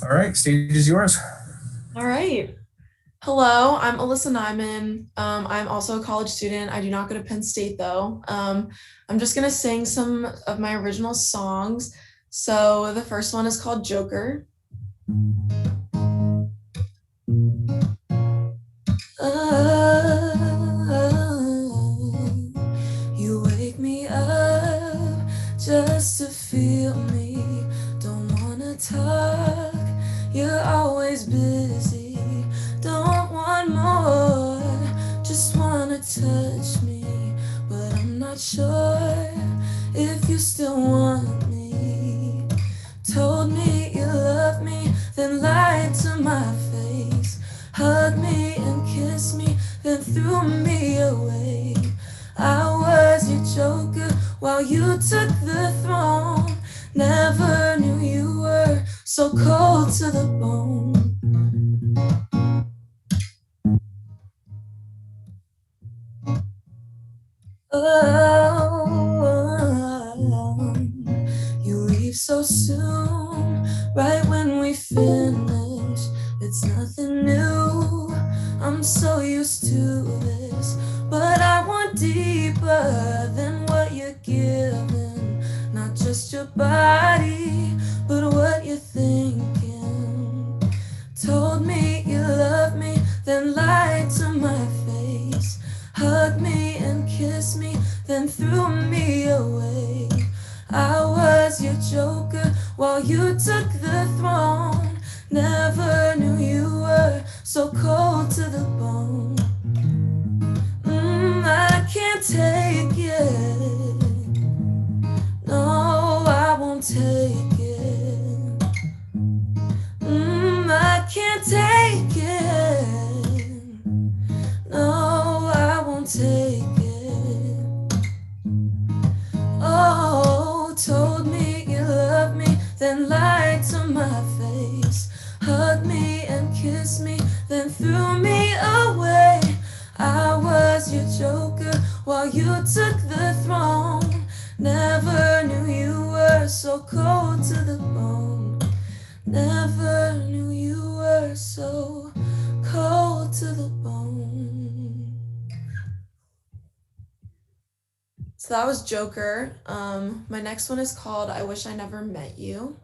All right, stage is yours. All right. Hello, I'm Alyssa Neiman. I'm also a college student. I do not go to Penn State though. I'm just gonna sing some of my original songs. So the first one is called Joker. You wake me up just to feel me. Don't wanna talk, you're always busy. Don't want more, just wanna touch me. But I'm not sure if you still want me. Told me you love me, then lied to my face. Hugged me and kissed me, then threw me away. I was your joker while you took the throne. Never knew you were so cold to the bone. Oh, you leave so soon, right when we finish. It's nothing new, I'm so used to this. But I want deeper than what you're giving. Not just your body, but what you're thinking. Told me you love me, then lied to my face. Hugged me and kissed me, then threw me away. I was your joker while you took the throne. Never knew you were so cold to the bone. I can't take it. No, I won't take it. I can't take it. No, I won't take it. Oh, told me you love me, then lied to my face. Hugged me and kissed me, then threw me away. I was your joker while you took the throne. Never knew you were so cold to the bone. Never knew you were so cold to the bone. So that was Joker. My next one is called I Wish I Never Met You.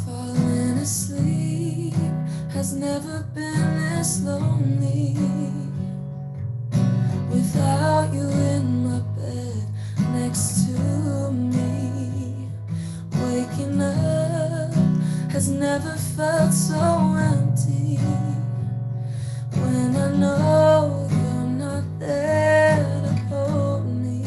Falling asleep has never been this lonely. Without you in my bed next to me. Waking up has never felt so empty. When I know you're not there to hold me.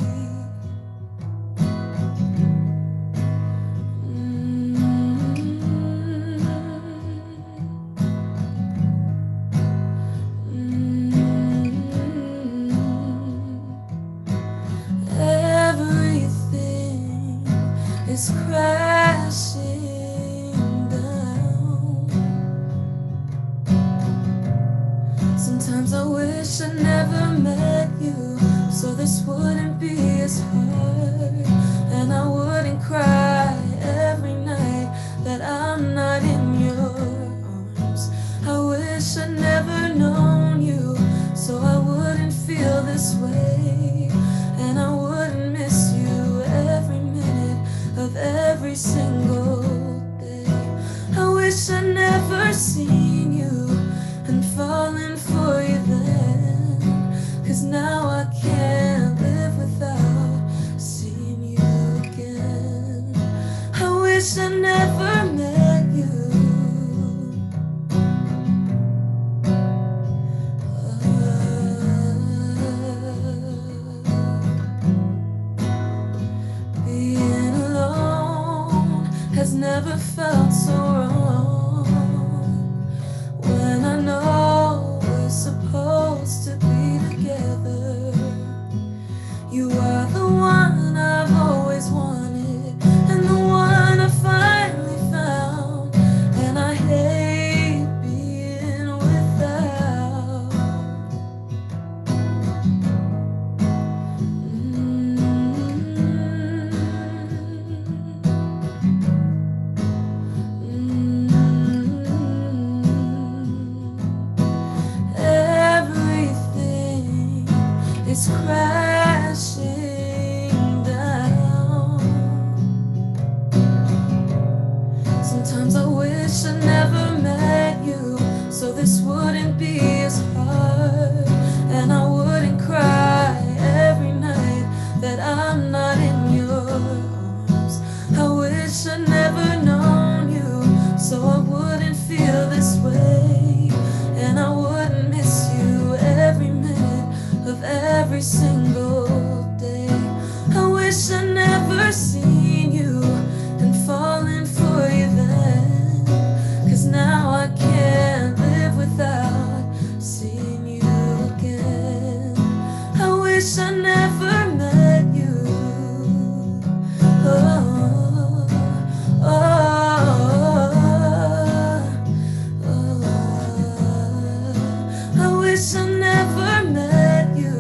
Everything is crashing down. Sometimes I wish I never met you, so this wouldn't be as hard. And I wouldn't cry every night that I'm not in your arms. I wish I'd never known you, so I wouldn't feel this way. And I wouldn't miss you every minute of every single day. I wish I'd never seen you and fallen for you then. 'Cause now I can't live without seeing you again. I wish I never met you. Being alone has never felt so wrong. every single day. I wish I never seen you and fallen for you then, 'cause now I can't live without seeing you again. I wish I never met you. Oh, oh, oh, I wish I never met you.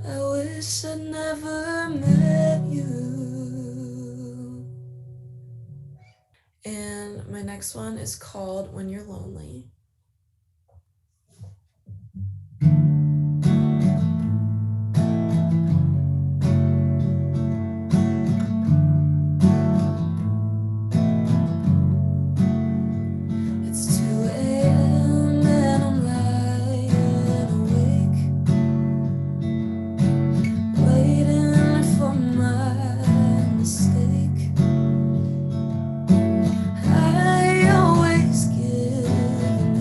I wish I never met you. And my next one is called When You're Lonely. It's 2 a.m. and I'm lying awake, waiting for my mistake. I always give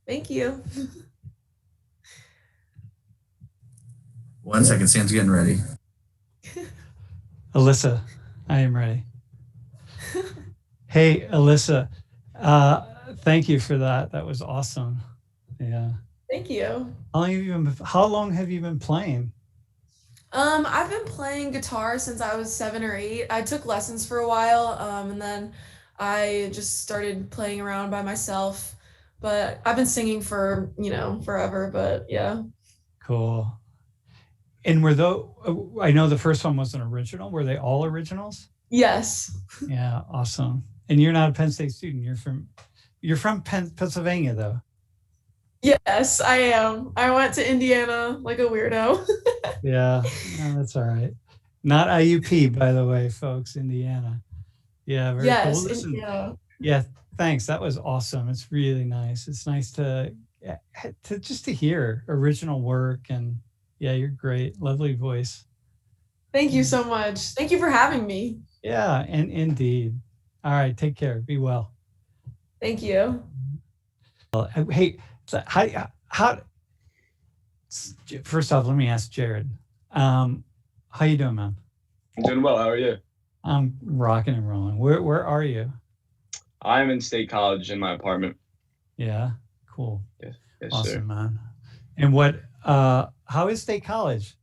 Thank you. 1 second, Sam's getting ready. Alyssa, I am ready. Hey, Alyssa, uh, thank you for that. That was awesome. Yeah. Thank you. How long have you been playing? I've been playing guitar since I was 7 or 8. I took lessons for a while, and then I just started playing around by myself. But I've been singing for, forever, but yeah. Cool. And were though I know the first one was an original. Were they all originals? Yes. Yeah, awesome. And you're not a Penn State student. You're from Pennsylvania though. Yes, I am. I went to Indiana like a weirdo. Yeah, no, that's all right. Not IUP, by the way, folks. Indiana. Yeah, very cool. Well, Yes, listen, Indiana. yeah, thanks. That was awesome. It's really nice. It's nice to just to hear original work, and yeah, you're great. Lovely voice. Thank you Yeah, so much. Thank you for having me. yeah, and indeed. All right, take care. Be well. Thank you. Hey, so how first off, let me ask Jared. Um, how you doing, man? I'm doing well. How are you? I'm rocking and rolling. Where are you? I'm in State College in my apartment. Yeah, cool. Yes, yes, sir. Awesome, man. And how is State College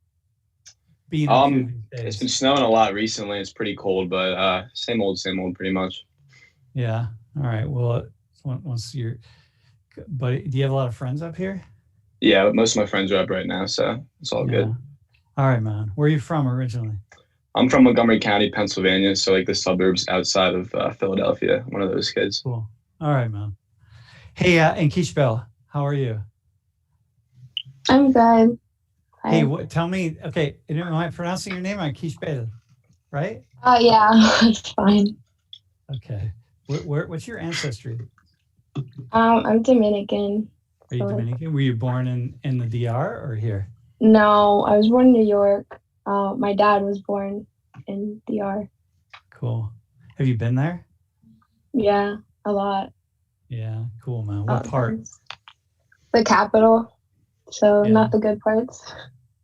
being up here these It's been days? snowing a lot recently. It's pretty cold, but same old, pretty much. Yeah. All right. Well, once you're, but do you have a lot of friends up here? Yeah, most of my friends are up right now, so it's all Yeah. good. All right, man. Where are you from originally? I'm from Montgomery County, Pennsylvania, so like the suburbs outside of Philadelphia. One of those kids. Cool. All right, man. Hey, and Keish Bell, how are you? I'm good. Hey, Hi. tell me, okay, am I pronouncing your name right? Keish Bell, right? Yeah, it's fine. Okay. What's your ancestry? I'm Dominican. Are you So like, Dominican? Were you born in the DR or here? no, I was born in New York. My dad was born in DR. Cool. Have you been there? Yeah, a lot. Yeah, cool, man. A What lot of part? times. The capital, so Yeah. not the good parts.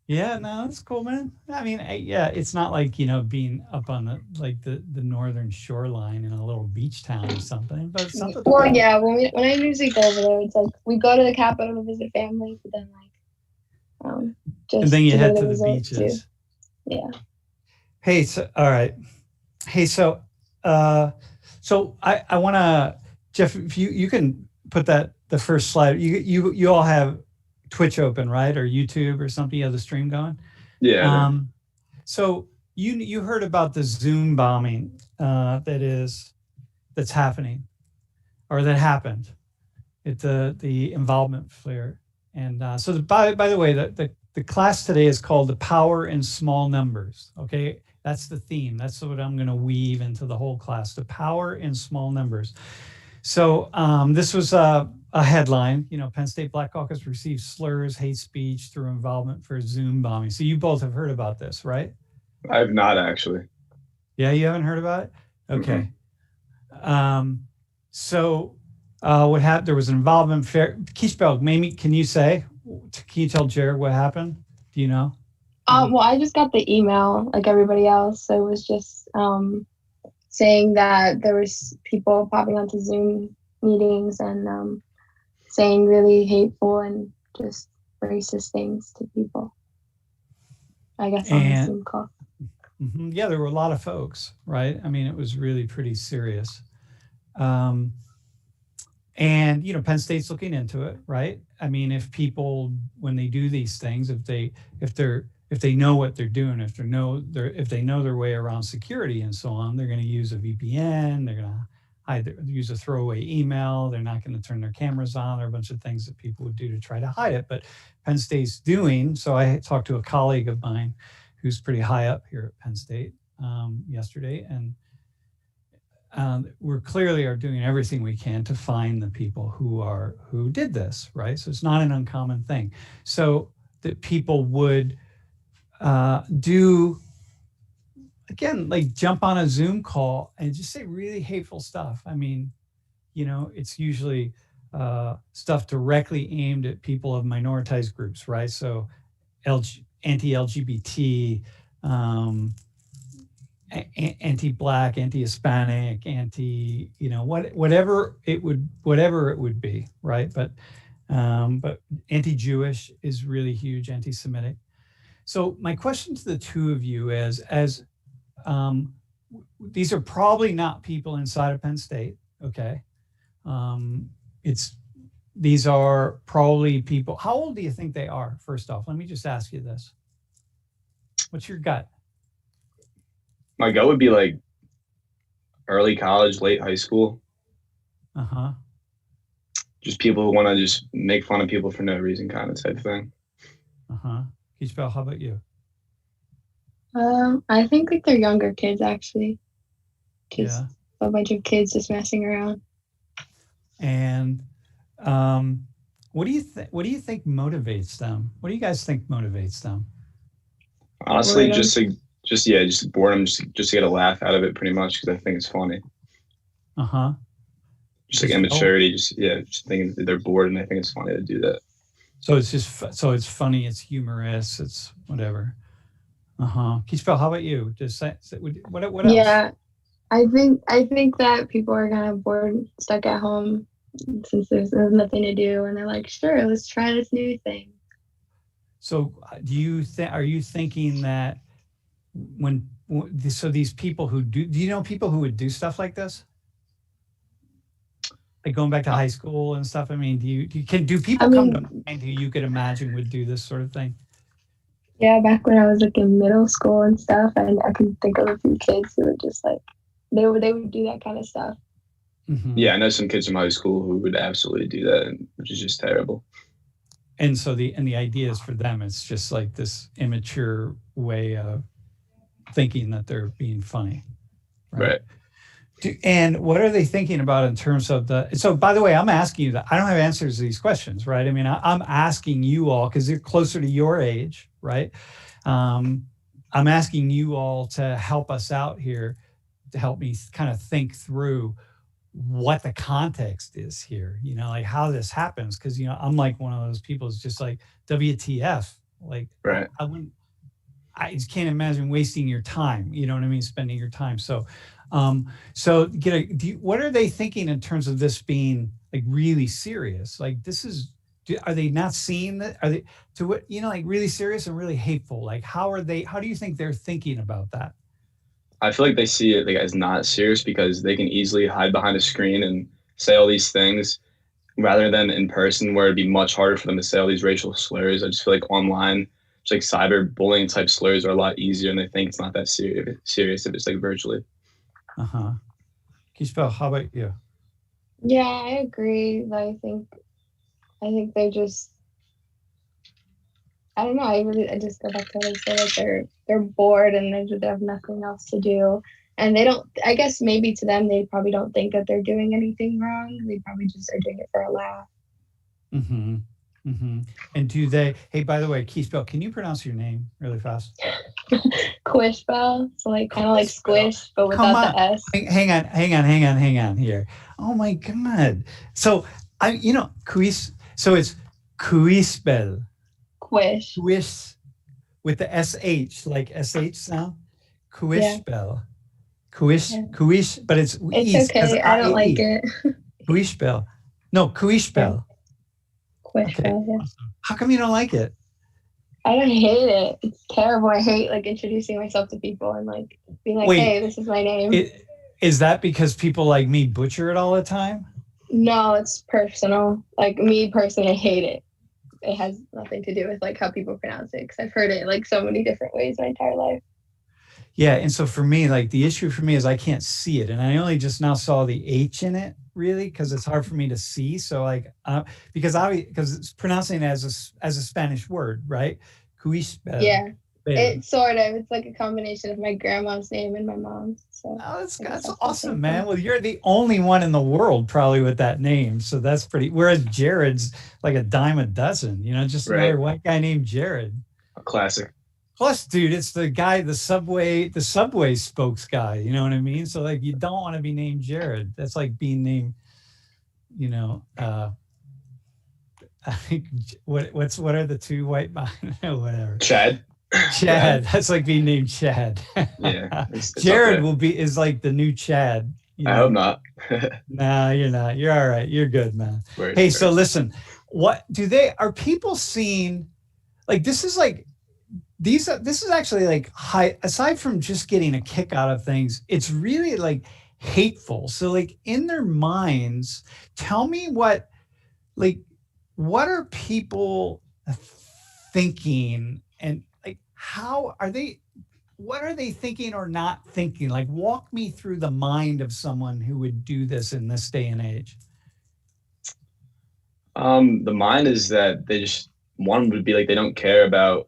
Yeah, no, that's cool, man. I mean, yeah, it's not like, being up on the northern shoreline in a little beach town or something, but something's Well, cool. yeah, when I usually go over there, it's like we go to the capital to visit family, but then like And then just you to go head to the to the resorts too. beaches. Yeah. Hey, so all right. Hey, uh I want to Jeff, if you can put the first slide. You all have Twitch open, right? Or YouTube or something, you have the stream going. Yeah, I do. So you heard about the Zoom bombing that's happening or that happened at the involvement flare. And by the way, the class today is called The Power in Small Numbers. Okay, that's the theme. That's what I'm going to weave into the whole class. The power in small numbers. So this was a headline. Penn State Black Caucus receives slurs, hate speech through involvement for Zoom bombing. So you both have heard about this, right? I have not actually. Yeah, you haven't heard about it? Mm-mm. Okay. So what happened? There was an involvement. Keishbel, maybe can you tell Jared what happened? Do you know? Well, I just got the email like everybody else. So it was just saying that there was people popping onto Zoom meetings and saying really hateful and just racist things to people. I guess on the And Zoom call. yeah, there were a lot of folks, right? I mean, it was really pretty serious. Um, and Penn State's looking into it, right? I mean, if people, when they do these things, if they know what they're doing, if they know their way around security and so on, they're going to use a VPN. They're going to use a throwaway email. They're not going to turn their cameras on. There are a bunch of things that people would do to try to hide it. But Penn State's doing. So I talked to a colleague of mine who's pretty high up here at Penn State yesterday, and we're clearly are doing everything we can to find the people who did this, right? So it's not an uncommon thing. So that people would do, again, like jump on a Zoom call and just say really hateful stuff. I mean, it's usually stuff directly aimed at people of minoritized groups, right? So anti-LGBT, anti-Black, anti-Hispanic, whatever it would be, right? But anti-Jewish is really huge, anti-Semitic. So my question to the two of you is, these are probably not people inside of Penn State, okay? These are probably people. How old do you think they are? First off, let me just ask you this. What's your gut? My gut would be like early college, late high school. Uh-huh. Just people who want to just make fun of people for no reason kind of type thing. Uh-huh. Ishbel, how about you? I think like they're younger kids actually. Just Yeah. a bunch of kids just messing around. And what do you think motivates them? What do you guys think motivates them? Honestly, Boredom. just boredom, just to get a laugh out of it, pretty much, because I think it's funny. Uh-huh. Just like immaturity, just thinking that they're bored and they think it's funny to do that. So it's just it's funny, it's humorous, it's whatever. Uh-huh. Kishbel, how about you? Just say what else? Yeah, I think that people are kind of bored, stuck at home since there's nothing to do, and they're like, sure, let's try this new thing. So are you thinking that so these people who do you know people who would do stuff like this? Like going back to high school and stuff? I mean, do people come to mind who you could imagine would do this sort of thing? Yeah, back when I was like in middle school and stuff, and I can think of a few kids who were just like, they would do that kind of stuff. Mm-hmm. Yeah, I know some kids from high school who would absolutely do that, which is just terrible. And so the idea is for them, it's just like this immature way of thinking that they're being funny. Right. And what are they thinking about in terms of so by the way, I'm asking you that I don't have answers to these questions, right? I mean, I'm asking you all because you're closer to your age, right? I'm asking you all to help us out here, to help me kind of think through what the context is here, like how this happens. Cause I'm like one of those people who's just like, WTF, like, right. I just can't imagine wasting your time. You know what I mean? Spending your time. So what are they thinking in terms of this being like really serious? Like are they not seeing that? Are they like really serious and really hateful? Like how do you think they're thinking about that? I feel like they see it like as not serious because they can easily hide behind a screen and say all these things rather than in person where it'd be much harder for them to say all these racial slurs. I just feel like online, just like cyberbullying type slurs are a lot easier and they think it's not that serious if it's like virtually. Uh-huh. Kishbel, how about you? Yeah, I agree. I think they're just, I don't know. I just go back to what I said, like they're bored and they have nothing else to do. And they don't, I guess maybe to them, they probably don't think that they're doing anything wrong. They probably just are doing it for a laugh. Mm-hmm. Mm-hmm. And hey, by the way, Kishbel, can you pronounce your name really fast? Quishbel. So like kind of like squish, but without the S. Hang on here. Oh my God. So so it's Quishbel. Quish with the SH, like SH sound. Quishbel. Quish, but it's okay. I don't like it. Quishbel. No, Quishbel. Quishbel, yeah. How come you don't like it? I don't hate it. It's terrible. I hate like introducing myself to people and like being like, hey, this is my name. Is that because people like me butcher it all the time? No, it's personal. Like me personally, I hate it. It has nothing to do with like how people pronounce it because I've heard it like so many different ways my entire life. Yeah, and so for me, like the issue for me is I can't see it, and I only just now saw the H in it, really, because it's hard for me to see. So like, because it's pronouncing it as a Spanish word, right? Quishbel. Yeah, it's sort of. It's like a combination of my grandma's name and my mom's. So that's awesome, man. Well, you're the only one in the world probably with that name, so that's pretty. Whereas Jared's like a dime a dozen, just another white guy named Jared. A classic. Plus, dude, it's the guy, the subway spokes guy. You know what I mean? So like, you don't want to be named Jared. That's like being named, what are the two white whatever. Chad. Chad. That's like being named Chad. Yeah. It's Jared is like the new Chad. I hope not. Nah, you're not. You're all right. You're good, man. Word, Hey, word. so listen, are people seeing, like, this is actually like high, aside from just getting a kick out of things, it's really like hateful. So like in their minds, tell me what are people thinking, and like, what are they thinking or not thinking? Like, walk me through the mind of someone who would do this in this day and age. The mind is that one would be like they don't care about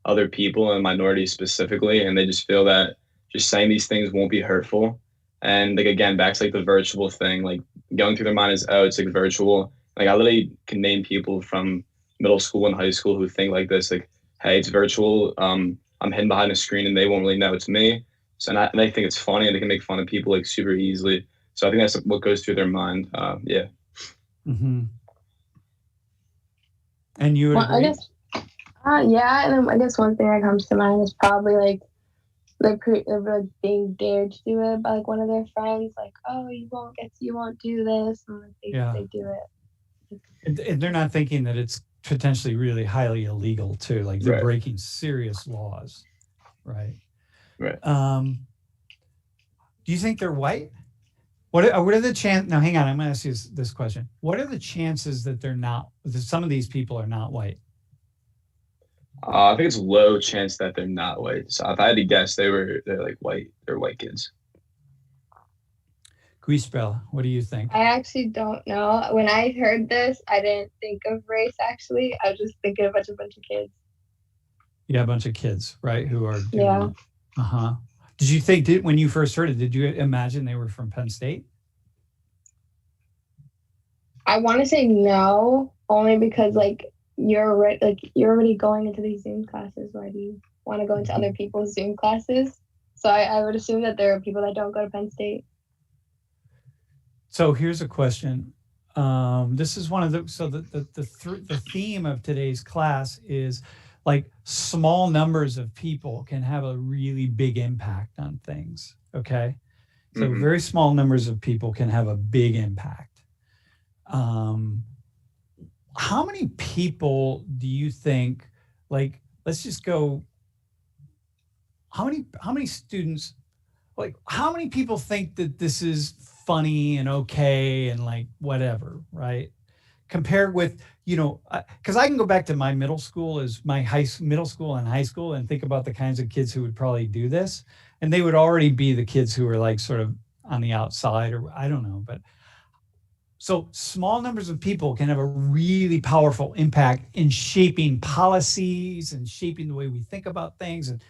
other people and minorities specifically, and they just feel that just saying these things won't be hurtful. And like again, back to like the virtual thing, like going through their mind is, oh, it's like virtual. Like I literally can name people from middle school and high school who think like this, like, hey, it's virtual. I'm hidden behind a screen and they won't really know it's me. So and they think it's funny and they can make fun of people like super easily. So I think that's what goes through their mind. Yeah. Mm-hmm. And you would agree? I guess, yeah, and I guess one thing that comes to mind is probably like being dared to do it by like one of their friends, like, oh, you won't do this, and like they do it. And they're not thinking that it's potentially really highly illegal too. Like they're breaking serious laws, right? Right. Do you think they're white? What are the chances? Now, hang on. I'm going to ask you this question. What are the chances that some of these people are not white? I think it's low chance that they're not white. So if I had to guess, they're like white. They're white kids. Guispel, what do you think? I actually don't know. When I heard this, I didn't think of race, actually. I was just thinking of a bunch of kids. Yeah, a bunch of kids, right, who are doing Yeah. it. Uh-huh. Did you think, when you first heard it, did you imagine they were from Penn State? I want to say no, only because, like, you're already going into these Zoom classes. Why do you want to go into other people's Zoom classes? So I would assume that there are people that don't go to Penn State. So here's a question. This is one of the theme of today's class is like small numbers of people can have a really big impact on things. Okay. So very small numbers of people can have a big impact. How many people do you think, like, let's just go, how many students, like, how many people think that this is funny and okay and like whatever, right? Compared with, because I can go back to my middle school middle school and high school and think about the kinds of kids who would probably do this. And they would already be the kids who were like sort of on the outside, or I don't know. But so small numbers of people can have a really powerful impact in shaping policies and shaping the way we think about things and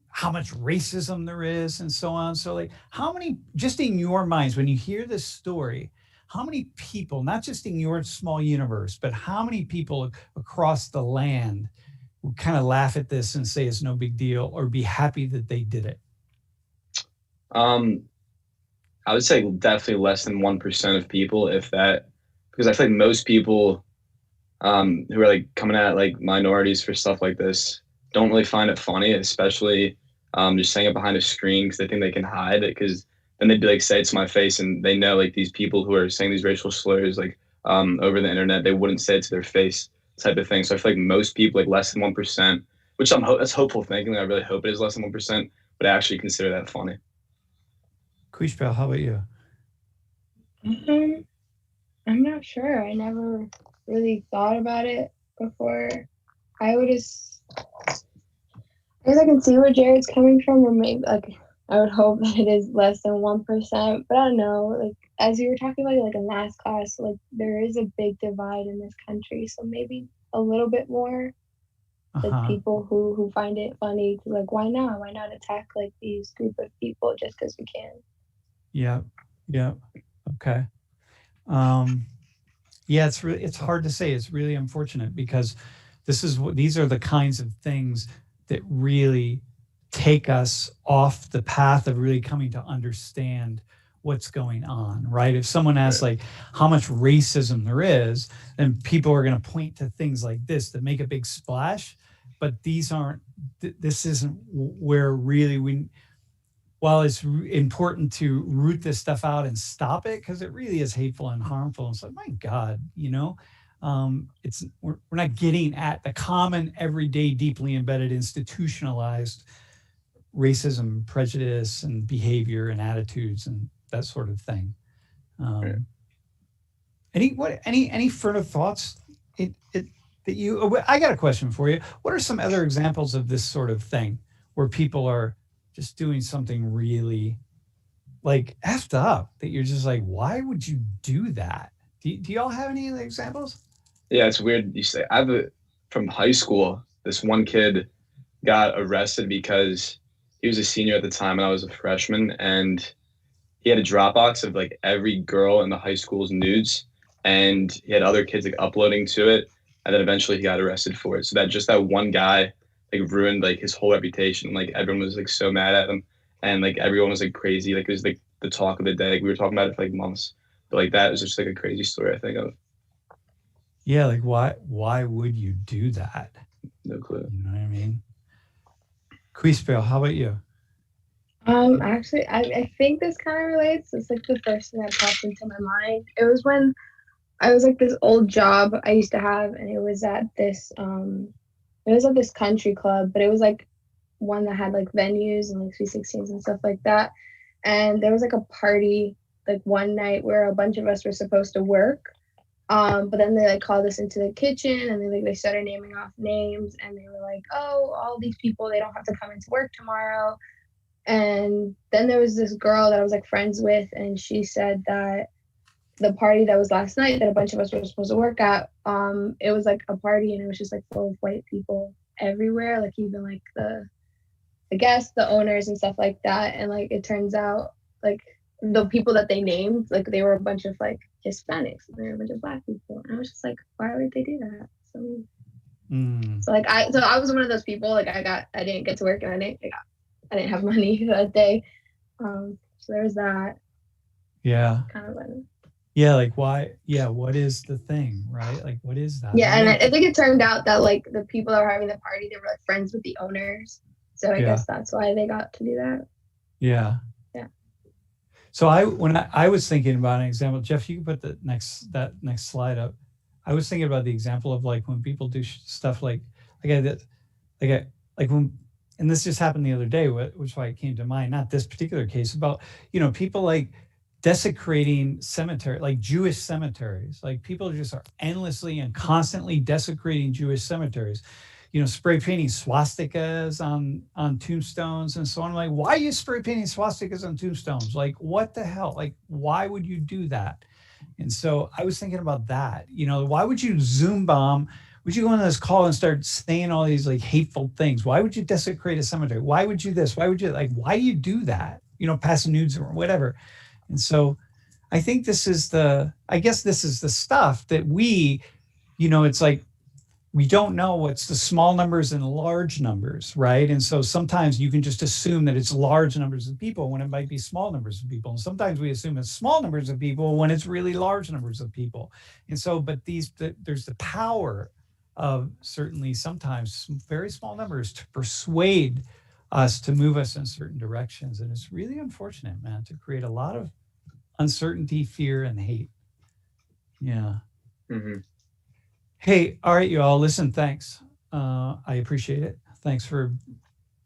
how much racism there is and so on. So like, how many, just in your minds, when you hear this story, how many people, not just in your small universe, but how many people across the land would kind of laugh at this and say it's no big deal or be happy that they did it? I would say definitely less than 1% of people, if that, because I feel like most people who are like coming at like minorities for stuff like this don't really find it funny, especially just saying it behind a screen because they think they can hide it, because then they'd be like, say it to my face, and they know like these people who are saying these racial slurs like over the internet, they wouldn't say it to their face, type of thing. So I feel like most people, like less than 1%, which that's hopeful thinking. I really hope it is less than 1%, but I actually consider that funny. Kuishpel, how about you? I'm not sure. I never really thought about it before. I guess I can see where Jared's coming from, or maybe like I would hope that it is less than 1%, but I don't know. Like as you were talking about like in last class, like there is a big divide in this country, so maybe a little bit more. Like people who find it funny to like, why not attack like these group of people just because we can. Yeah. Okay. Yeah, it's hard to say. It's really unfortunate because these are the kinds of things that really take us off the path of really coming to understand what's going on, right? If someone asks like how much racism there is, then people are going to point to things like this that make a big splash. But these aren't, this isn't where really while it's important to root this stuff out and stop it, because it really is hateful and harmful. It's like, my God, we're not getting at the common, everyday, deeply embedded, institutionalized racism, prejudice, and behavior and attitudes and that sort of thing. Any further thoughts? I got a question for you. What are some other examples of this sort of thing where people are just doing something really like effed up that you're just like, why would you do that? Do y'all have any examples? Yeah, it's weird you say. From high school, this one kid got arrested because he was a senior at the time and I was a freshman, and he had a Dropbox of like every girl in the high school's nudes, and he had other kids like uploading to it, and then eventually he got arrested for it. So that one guy like ruined like his whole reputation. Like everyone was like so mad at him, and like everyone was like crazy. Like it was like the talk of the day. Like, we were talking about it for like months, but like that was just like a crazy story I think of. Yeah, like why would you do that? No clue. You know what I mean? Quizpil, how about you? Actually, I think this kind of relates. It's like the first thing that popped into my mind. It was when I was like this old job I used to have, and it was at this country club, but it was like one that had like venues and like 316s and stuff like that. And there was like a party like one night where a bunch of us were supposed to work. But then they like called us into the kitchen, and they started naming off names, and they were like, oh, all these people, they don't have to come into work tomorrow. And then there was this girl that I was like friends with, and she said that the party that was last night that a bunch of us were supposed to work at, it was like a party, and it was just like full of white people everywhere, like even like the guests, the owners and stuff like that. And like it turns out like the people that they named, like they were a bunch of like Hispanics, and they were a bunch of Black people. And I was just like, why would they do that? So like I was one of those people, like I didn't get to work, and I didn't have money that day. So there's that. Yeah. Kind of like, yeah, like why? Yeah, what is the thing, right? Like what is that? Yeah, and I think it turned out that like the people that were having the party, they were like friends with the owners. So I guess that's why they got to do that. Yeah. Yeah. So when I was thinking about an example, Jeff, you can put that next slide up. I was thinking about the example of like when people do stuff like when, and this just happened the other day, which is why it came to mind, not this particular case, about, people like desecrating cemetery, like Jewish cemeteries. Like people just are endlessly and constantly desecrating Jewish cemeteries, spray painting swastikas on tombstones and so on. I'm like, why are you spray painting swastikas on tombstones? Like, what the hell? Like, why would you do that? And so I was thinking about that, why would you Zoom bomb? Would you go on this call and start saying all these like hateful things? Why would you desecrate a cemetery? Why would you this? Why would you why do you do that? Pass nudes or whatever. And so I think this is the stuff that we, it's like, we don't know what's the small numbers and large numbers, right? And so sometimes you can just assume that it's large numbers of people when it might be small numbers of people. And sometimes we assume it's small numbers of people when it's really large numbers of people. And so, but there's the power of certainly sometimes very small numbers to persuade us to move us in certain directions. And it's really unfortunate, man, to create a lot of uncertainty, fear, and hate. Yeah. Mm-hmm. Hey, all right, you all, listen, thanks. I appreciate it. Thanks for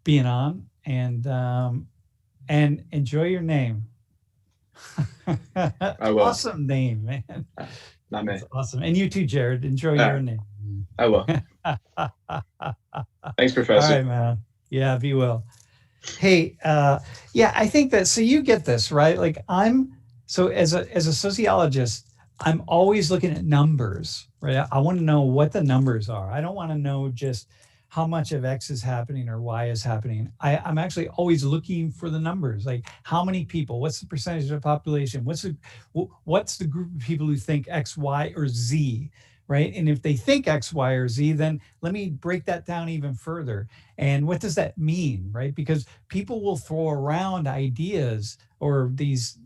being on, and enjoy your name. I will. Awesome name, man. Not me. That's awesome. And you too, Jared. Enjoy your name. I will. Thanks, Professor. All right, man. Yeah, be well. Hey, I think that, so you get this, right? Like so as a sociologist, I'm always looking at numbers, right? I want to know what the numbers are. I don't want to know just how much of X is happening or Y is happening. I'm actually always looking for the numbers, like how many people, what's the percentage of the population? What's the group of people who think X, Y, or Z, right? And if they think X, Y, or Z, then let me break that down even further. And what does that mean, right? Because people will throw around ideas or these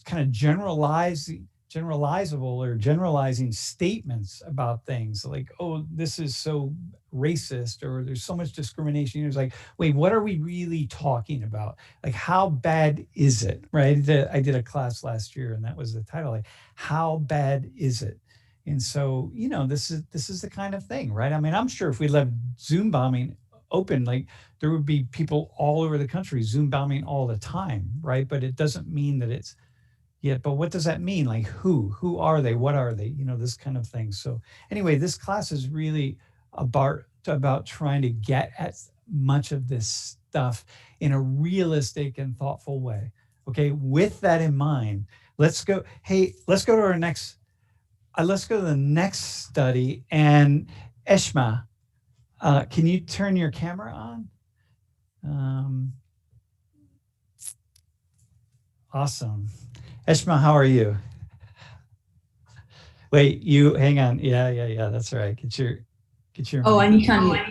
kind of generalizable or generalizing statements about things like, oh, this is so racist, or there's so much discrimination. It's like, wait, what are we really talking about? Like, how bad is it, right? I did a class last year, and that was the title, like, how bad is it? And so, this is the kind of thing, right? I mean, I'm sure if we left Zoom bombing open, like, there would be people all over the country Zoom bombing all the time, right? But it doesn't mean that it's but what does that mean? Like, who are they? What are they? This kind of thing. So anyway, this class is really about trying to get at much of this stuff in a realistic and thoughtful way. Okay, with that in mind, let's go to our next. Let's go to the next study. And Eshma, can you turn your camera on? Awesome. Eshma, how are you? Wait, hang on. Yeah. That's right. Get your. Oh, I need to unmute.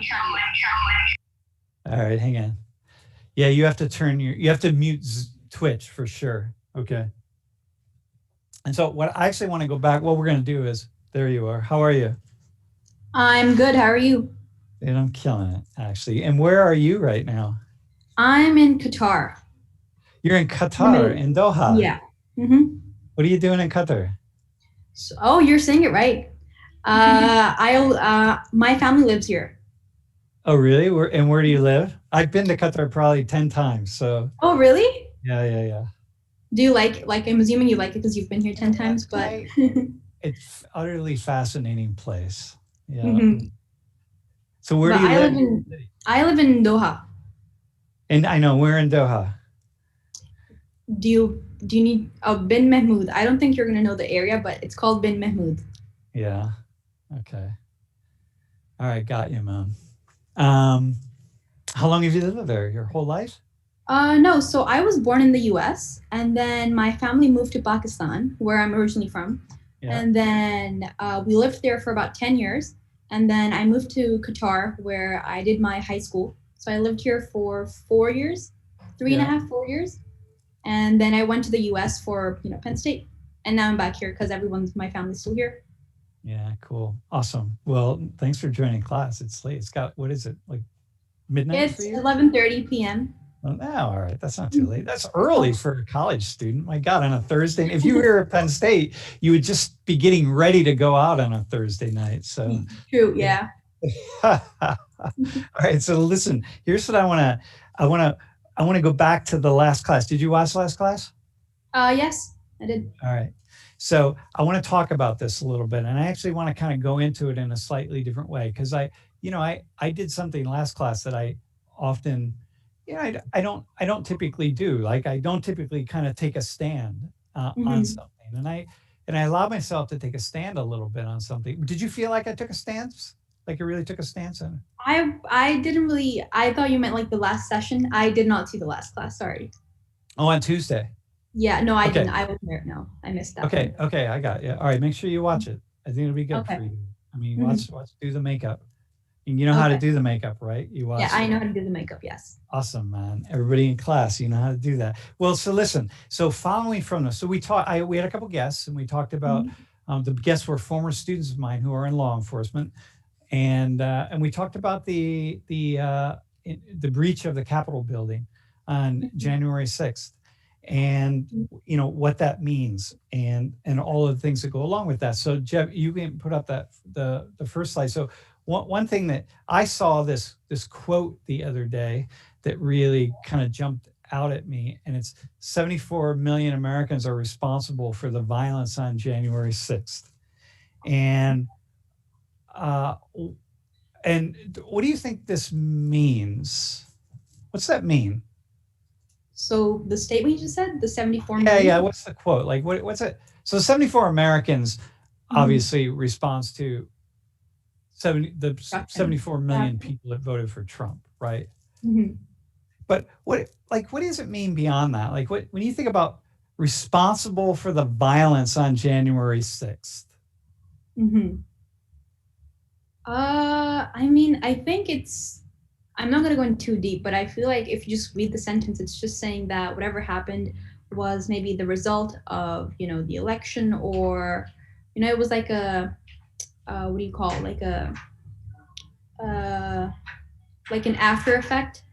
All right, hang on. Yeah, you have to mute Twitch for sure. Okay. And so what I actually want to go back, what we're going to do is, there you are. How are you? I'm good. How are you? And I'm killing it, actually. And where are you right now? I'm in Qatar. You're in Qatar, in Doha. Yeah. Mm-hmm. What are you doing in Qatar? Oh, you're saying it right. My family lives here. Oh, really? Where do you live? I've been to Qatar probably 10 times. So. Oh, really? Yeah. Do you like I'm assuming you like it because you've been here 10 times, but. It's an utterly fascinating place. Yeah. Mm-hmm. So where do you live? I live in Doha. And I know, we're in Doha. Do you need Bin Mahmoud? I don't think you're gonna know the area, but it's called Bin Mahmoud. Yeah. Okay. All right, got you, Mom. How long have you lived there? Your whole life? No. So I was born in the U.S. and then my family moved to Pakistan, where I'm originally from. Yeah. And then we lived there for about 10 years. And then I moved to Qatar, where I did my high school. So I lived here for 4 years, 3.5, 4 years. And then I went to the U.S. for, Penn State. And now I'm back here because my family's still here. Yeah, cool. Awesome. Well, thanks for joining class. It's late. It's got, what is it, like midnight? It's 11:30 p.m. Oh, all right. That's not too late. That's early for a college student. My God, on a Thursday. If you were at Penn State, you would just be getting ready to go out on a Thursday night. So true. Yeah. All right. So listen, here's what I want to go back to the last class. Did you watch last class? Yes, I did. All right. So I want to talk about this a little bit, and I actually want to kind of go into it in a slightly different way, because I did something last class that I often, I don't typically do. Like, I don't typically kind of take a stand on something, and I allowed myself to take a stand a little bit on something. Did you feel like I took a stance? Like, I really took a stance on it? I didn't really. I thought you meant like the last session. I did not see the last class. Sorry. Oh, on Tuesday. Yeah, no, I didn't. I wasn't there. No, I missed that. Okay, I got it. All right, make sure you watch it. I think it'll be good for you. I mean, watch do the makeup. And you know how to do the makeup, right? You watch. Yeah, I know how to do the makeup. Yes. Awesome, man. Everybody in class, you know how to do that. Well, so listen. So following from this, so we had a couple guests, and we talked about the guests were former students of mine who are in law enforcement, and we talked about the breach of the Capitol building on January 6th. And what that means, and all of the things that go along with that. So Jeff, you can put up the first slide. So one thing that I saw this quote the other day that really kind of jumped out at me, and it's 74 million Americans are responsible for the violence on January 6th. And what do you think this means? What's that mean? So the statement you just said, the 74 million? Yeah. What's the quote? Like, what's it? So 74 Americans obviously responds to 74 million people that voted for Trump, right? Mm-hmm. But what does it mean beyond that? Like, when you think about responsible for the violence on January 6th, I mean, I think I'm not gonna go in too deep, but I feel like if you just read the sentence, it's just saying that whatever happened was maybe the result of, the election, or, it was like a, what do you call it? Uh, like an after effect,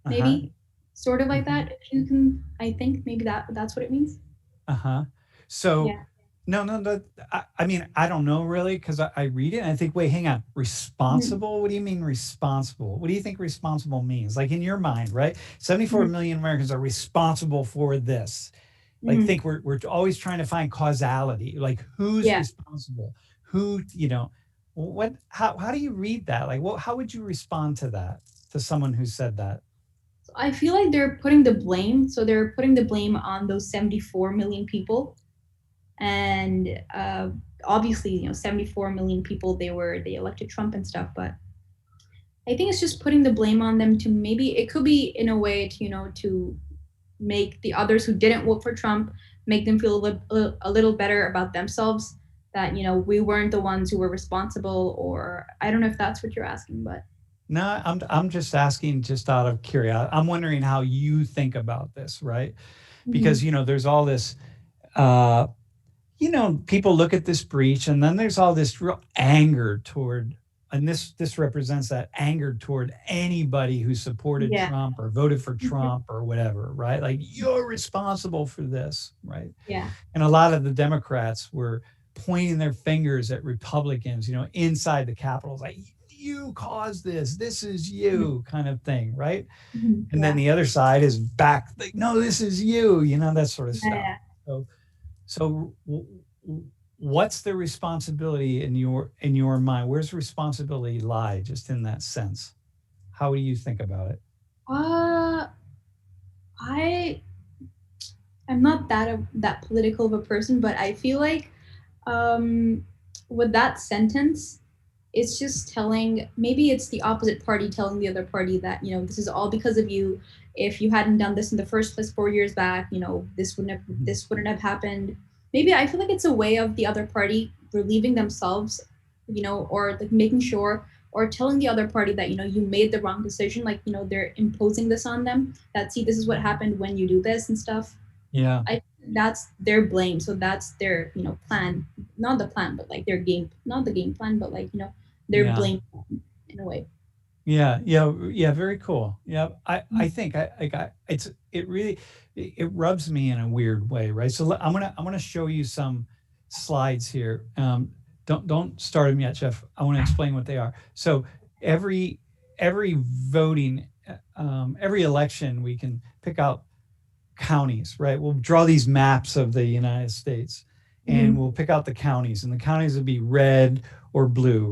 Uh-huh. maybe, sort of like Mhm. that. If you can, I think maybe that's what it means. Uh-huh. So Yeah. no, I mean, I don't know really because I read it and I think, wait, hang on. Mhm. Responsible? What do you mean responsible? What do you think responsible means? Like in your mind, right? 74 Mhm. million Americans are responsible for this. Like Mhm. think we're always trying to find causality. Like who's Yeah. responsible? Who, what how do you read that? Like how would you respond to that? To someone who said that? So I feel like they're putting the blame. So they're putting the blame on those 74 million people, and obviously, 74 million people, they elected Trump and stuff. But I think it's just putting the blame on them, to maybe it could be in a way to, to make the others who didn't vote for Trump, make them feel a little better about themselves, that, we weren't the ones who were responsible. Or I don't know if that's what you're asking, but No, I'm just asking just out of curiosity. I'm wondering how you think about this, right? Because Mhm. there's all this uh people look at this breach and then there's all this real anger toward, and this represents that anger toward anybody who supported Yeah. Trump or voted for Mhm. Trump or whatever, right? Like you're responsible for this, right? Yeah. And a lot of the Democrats were pointing their fingers at Republicans, inside the Capitol, like you caused this. This is Mhm. you, kind of thing, right? And then Yeah. the other side is back, like, no, this is you, that sort of stuff. Yeah. So, what's the responsibility in your mind? Where's responsibility lie, just in that sense? How do you think about it? Uh, I I'm not that political of a person, but I feel like, um, with that sentence, it's just telling, maybe it's the opposite party telling the other party that, this is all because of you. If you hadn't done this in the first place 4 years back, Mhm. this wouldn't have happened. Maybe I feel like it's a way of the other party relieving themselves, or like making sure, or telling the other party that, you made the wrong decision. Like, they're imposing this on them, that, see, this is what happened when you do this and stuff. Yeah, I That's their blame. So that's their, plan. Not the plan, but like their game. Not the game plan, but like, their yeah, blame in a way. yeah. Very cool. Yeah, I Mhm. think it really it rubs me in a weird way, right? So I'm gonna show you some slides here. Don't start them yet, Jeff. I want to explain what they are. So every every voting, every election, we can pick out counties, right? We'll draw these maps of the United States and Mhm. we'll pick out the counties, and the counties would be red or blue,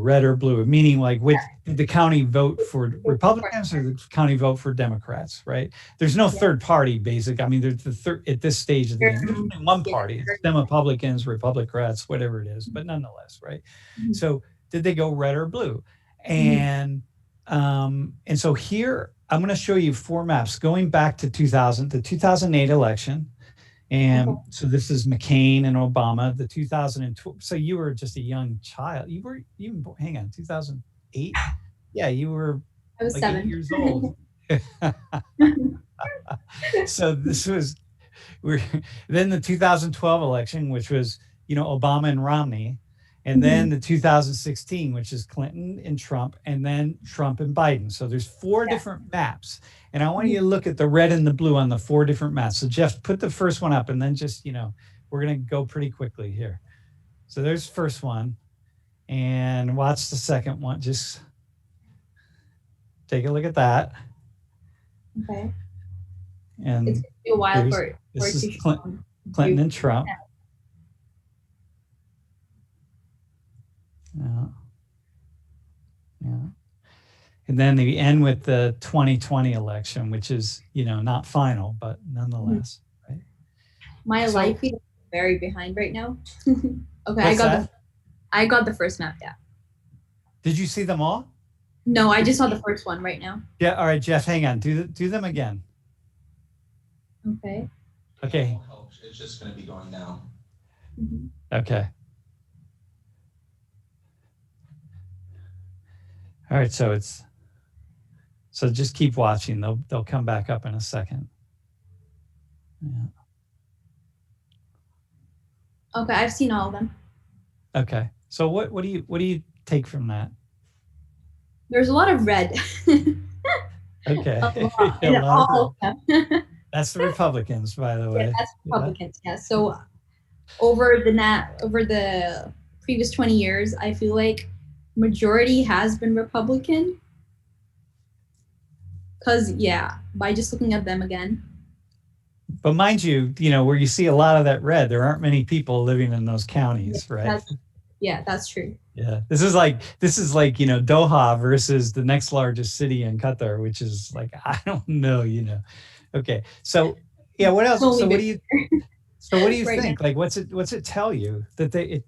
meaning like which did the county vote for Republicans or the county vote for Democrats, right? There's no Yeah. third party basic. I mean, there's the third at this stage of the game. There's only one Yeah. party. It's Republicans, Republicrats, whatever it is, but nonetheless, right? Mhm. So did they go red or blue? Mhm. And so here I'm going to show you four maps going back to 2000, the 2008 election. Okay. And so this is McCain and Obama, the 2012. So you were just a young child. You were even, hang on, 2008? Yeah, you were I was like 8 7. years old. So this was, we're then the 2012 election, which was, Obama and Romney, and then Mhm. the 2016, which is Clinton and Trump, and then Trump and Biden. So there's four Yeah. different maps, and I want you Mhm. to look at the red and the blue on the four different maps. So Jeff, put the first one up, and then just, we're gonna go pretty quickly here. So there's the first one, and watch the second one. Just take a look at that, Okay. It's and gonna be a while here's for this it is to show Clinton you. and Trump. Yeah, yeah. And then they end with the 2020 election, which is, not final, but Mhm. nonetheless, right? My So life feed is very behind right now. Okay, what's that? I got the first map. Yeah. Did you see them all? No, I just saw the first one right now. Yeah. All right, Jeff, hang on. Do them again. Okay. Okay. It's just going to be going down. Mhm. Okay. All right, so just keep watching. They'll come back up in a second. Yeah. Okay, I've seen all of them. Okay. So what do you take from that? There's a lot of red. Okay. A lot, A in lot of all of them. That's the Republicans, by the way. Yeah, that's Republicans. Yeah. So over the previous 20 years, I feel like majority has been Republican. Cause by just looking at them again. But mind you, where you see a lot of that red, there aren't many people living in those counties, right? That's true. Yeah. This is like, Doha versus the next largest city in Qatar, which is like, I don't know, Okay. So what else? So what do you right think? Now. Like, what's it tell you that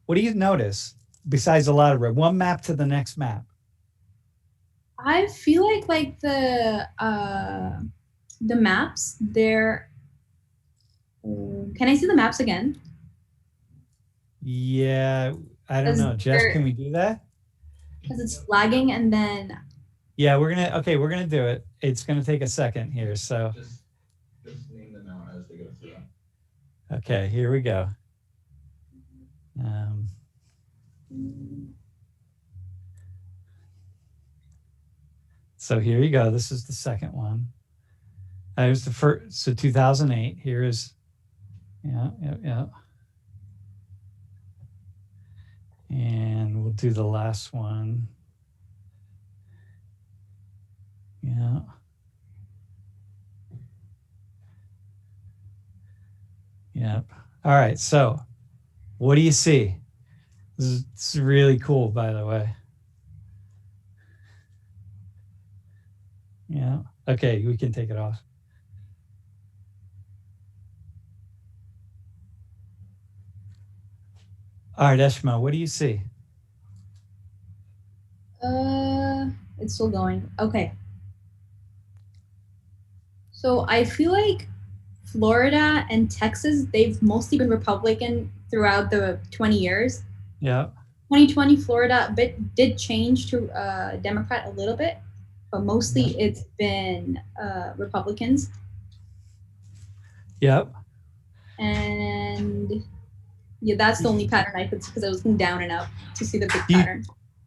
what do you notice besides a lot of red? One map to the next map. I feel like the maps, they're can I see the maps again? Yeah, I don't know. Jeff, can we do that? Because it's lagging and then yeah, we're gonna do it. It's gonna take a second here. So just name them out as we go through. Okay, here we go. So here you go. This is the second one. It was the first. So 2008. Here is, yeah. And we'll do the last one. Yeah. Yep. All right. So what do you see? This is really cool, by the way. Yeah. Okay. We can take it off. All right, Eshma, what do you see? It's still going. Okay. So I feel like Florida and Texas, they've mostly been Republican throughout the 20 years. Yeah. 2020, Florida did change to Democrat a little bit, but mostly it's been Republicans. Yep. And yeah, that's the only pattern I could see because I was looking down and up to see the big pattern.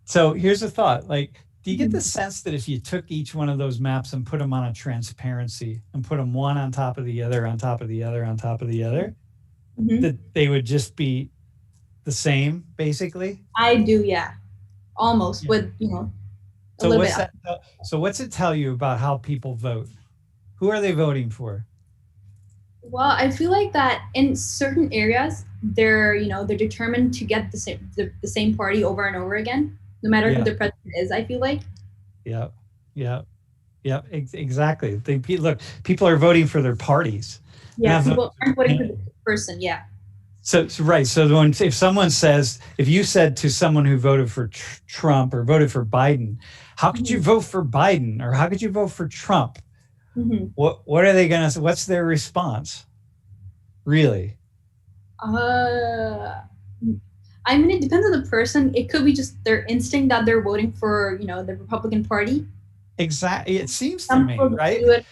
So here's a thought. Like, do you get the sense that if you took each one of those maps and put them on a transparency and put them one on top of the other, on top of the other, on top of the other, that they would just be the same, basically? I do, yeah. Almost, with, a little bit. So what's it tell you about how people vote? Who are they voting for? Well, I feel like that in certain areas, they're determined to get the same party over and over again, no matter who the president is, I feel like. Yeah, exactly. People are voting for their parties. Yeah, people aren't voting for the person, yeah. So right. So if you said to someone who voted for Trump or voted for Biden, how could you vote for Biden or how could you vote for Trump? What are they gonna say? What's their response? Really? I mean, it depends on the person. It could be just their instinct that they're voting for, the Republican Party. Exactly. It seems to me, right?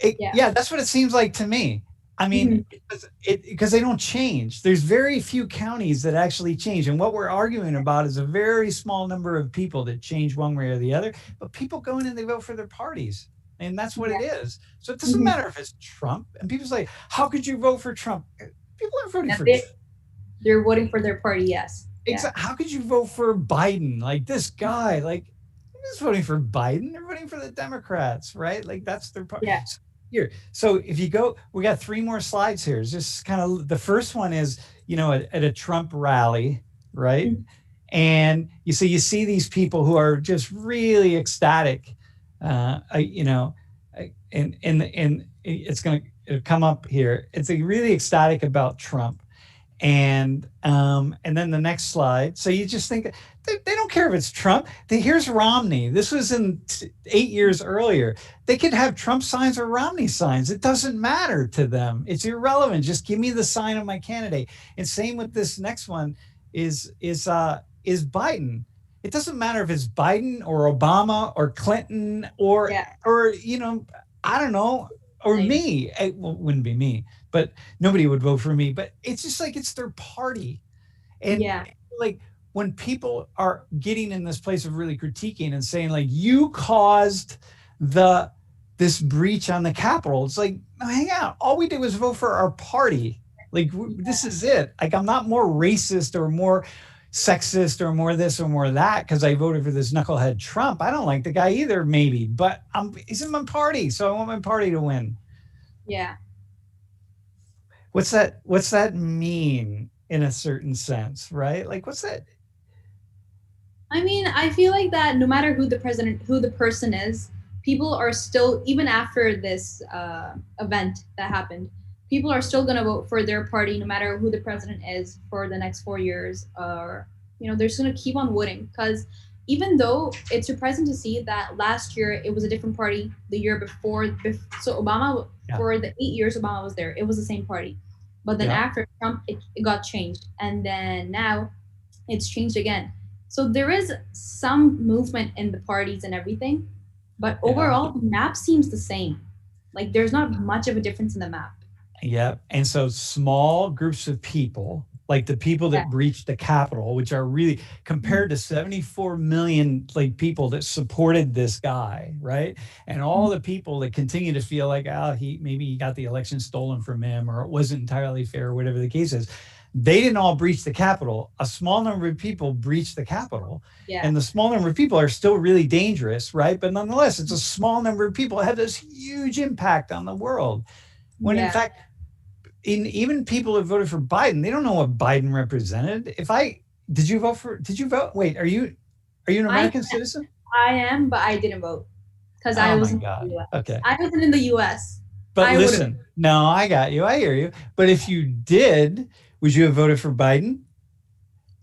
Yeah, that's what it seems like to me. I mean, because they don't change. There's very few counties that actually change. And what we're arguing about is a very small number of people that change one way or the other. But people go in and they vote for their parties. And that's what it is. So it doesn't matter if it's Trump. And people say, how could you vote for Trump? People are voting for Trump. They're voting for their party, yes. Exactly. How could you vote for Biden? Like this guy, like, I'm just voting for Biden. They're voting for the Democrats, right? Like that's their party. Yeah. Here. So if you go, we got 3 more slides here. It's just kind of, the first one is, at a Trump rally, right? And you see these people who are just really ecstatic, and it's going to come up here. It's really ecstatic about Trump. And then the next slide. So you just think they don't care if it's Trump. Here's Romney. This was in 8 years earlier. They could have Trump signs or Romney signs. It doesn't matter to them. It's irrelevant. Just give me the sign of my candidate. And same with this next one is Biden. it doesn't matter if it's Biden or Obama or Clinton or Yeah. I don't know, or Same. me. It wouldn't be me, but nobody would vote for me. But it's just like it's their party. And Yeah. like when people are getting in this place of really critiquing and saying like you caused this breach on the Capitol, it's like, no, hang out. All we did was vote for our party. Like this is it. Like I'm not more racist or more sexist or more this or more that because I voted for this knucklehead Trump. I don't like the guy either, maybe, but he's in my party, so I want my party to win. Yeah. What's that mean in a certain sense, right? Like what's that? I mean, I feel like that no matter who the person is, people are still, even after this event that happened, people are still going to vote for their party no matter who the president is for the next 4 years, or they're just going to keep on voting, because even though it's surprising to see that last year it was a different party, the year before so Obama, for the 8 years Obama was there, it was the same party, but then after Trump it got changed, and then now it's changed again. So there is some movement in the parties and everything, but overall the map seems the same. Like there's not much of a difference in the map. Yeah. And so small groups of people, like the people that breached the Capitol, which are really compared to 74 million like people that supported this guy, right? And all the people that continue to feel like, maybe he got the election stolen from him, or it wasn't entirely fair, whatever the case is. They didn't all breach the Capitol. A small number of people breached the Capitol. Yeah. And the small number of people are still really dangerous, right? But nonetheless, it's a small number of people that have this huge impact on the world. When in fact, even people who voted for Biden, they don't know what Biden represented. Did you vote? Wait, are you an American citizen? I am, but I didn't vote because I was in the US. Okay. I wasn't in the US. But listen, no, I got you. I hear you. But if you did, would you have voted for Biden?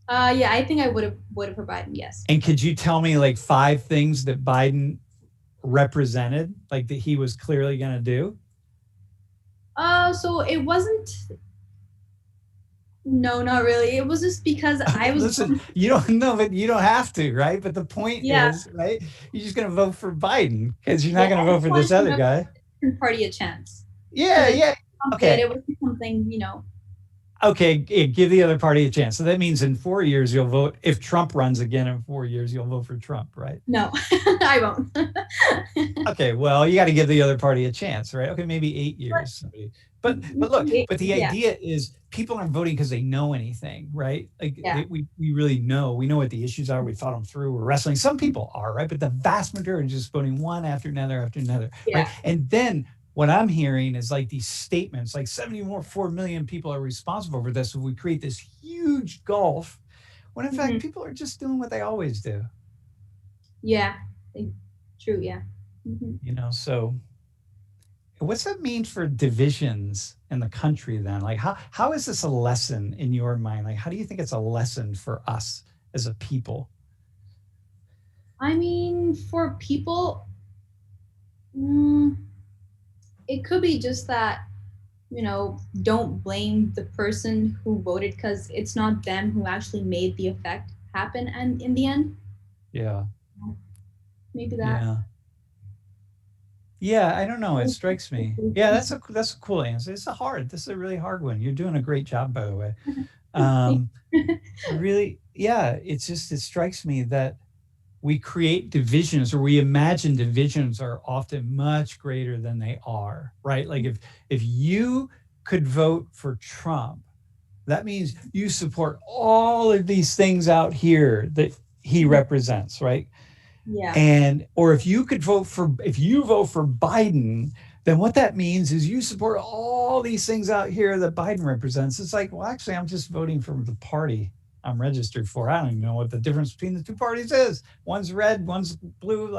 Yeah, I think I would have voted for Biden, yes. And could you tell me like 5 things that Biden represented, like that he was clearly going to do? So it wasn't. No, not really. It was just because I was. Listen, you don't know, but you don't have to, right? But the point is, right? You're just going to vote for Biden because you're not going to vote for this other guy. Party a chance. Yeah. Okay. It was something, Okay, give the other party a chance. So that means in 4 years you'll vote. If Trump runs again in 4 years, you'll vote for Trump, right? No, I won't. Okay, well, you got to give the other party a chance, right? Okay, maybe 8 years. But look, but the idea is people aren't voting because they know anything, right? Like we really know. We know what the issues are. We thought them through. We're wrestling. Some people are, right? But the vast majority is just voting one after another, right? And then what I'm hearing is like these statements, like 74 million people are responsible for this. So we create this huge gulf when in fact people are just doing what they always do. Yeah, true. Yeah. Mm-hmm. So what's that mean for divisions in the country then? Like how is this a lesson in your mind? Like, how do you think it's a lesson for us as a people? I mean, for people, it could be just that, don't blame the person who voted because it's not them who actually made the effect happen and in the end. Yeah. Maybe that. Yeah, I don't know. It strikes me. Yeah, that's a cool answer. This is a really hard one. You're doing a great job, by the way. Really, it strikes me that we create divisions, or we imagine divisions are often much greater than they are, right? Like if you could vote for Trump, that means you support all of these things out here that he represents, right? Yeah. Or if you vote for Biden, then what that means is you support all these things out here that Biden represents. It's like, well, actually, I'm just voting for the party I'm registered for. I don't even know what the difference between the two parties is. One's red, one's blue,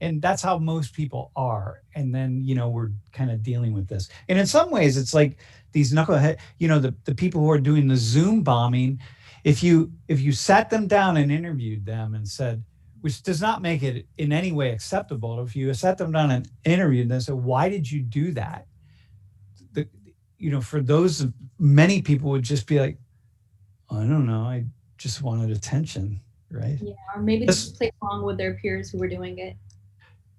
and that's how most people are. And then, we're kind of dealing with this. And in some ways, it's like these knucklehead, the people who are doing the Zoom bombing, if you sat them down and interviewed them and said, which does not make it in any way acceptable, if you sat them down and interviewed them and said, why did you do that? For those, many people would just be like, I don't know. I just wanted attention. right? Yeah, or maybe they This- just play along with their peers who were doing it.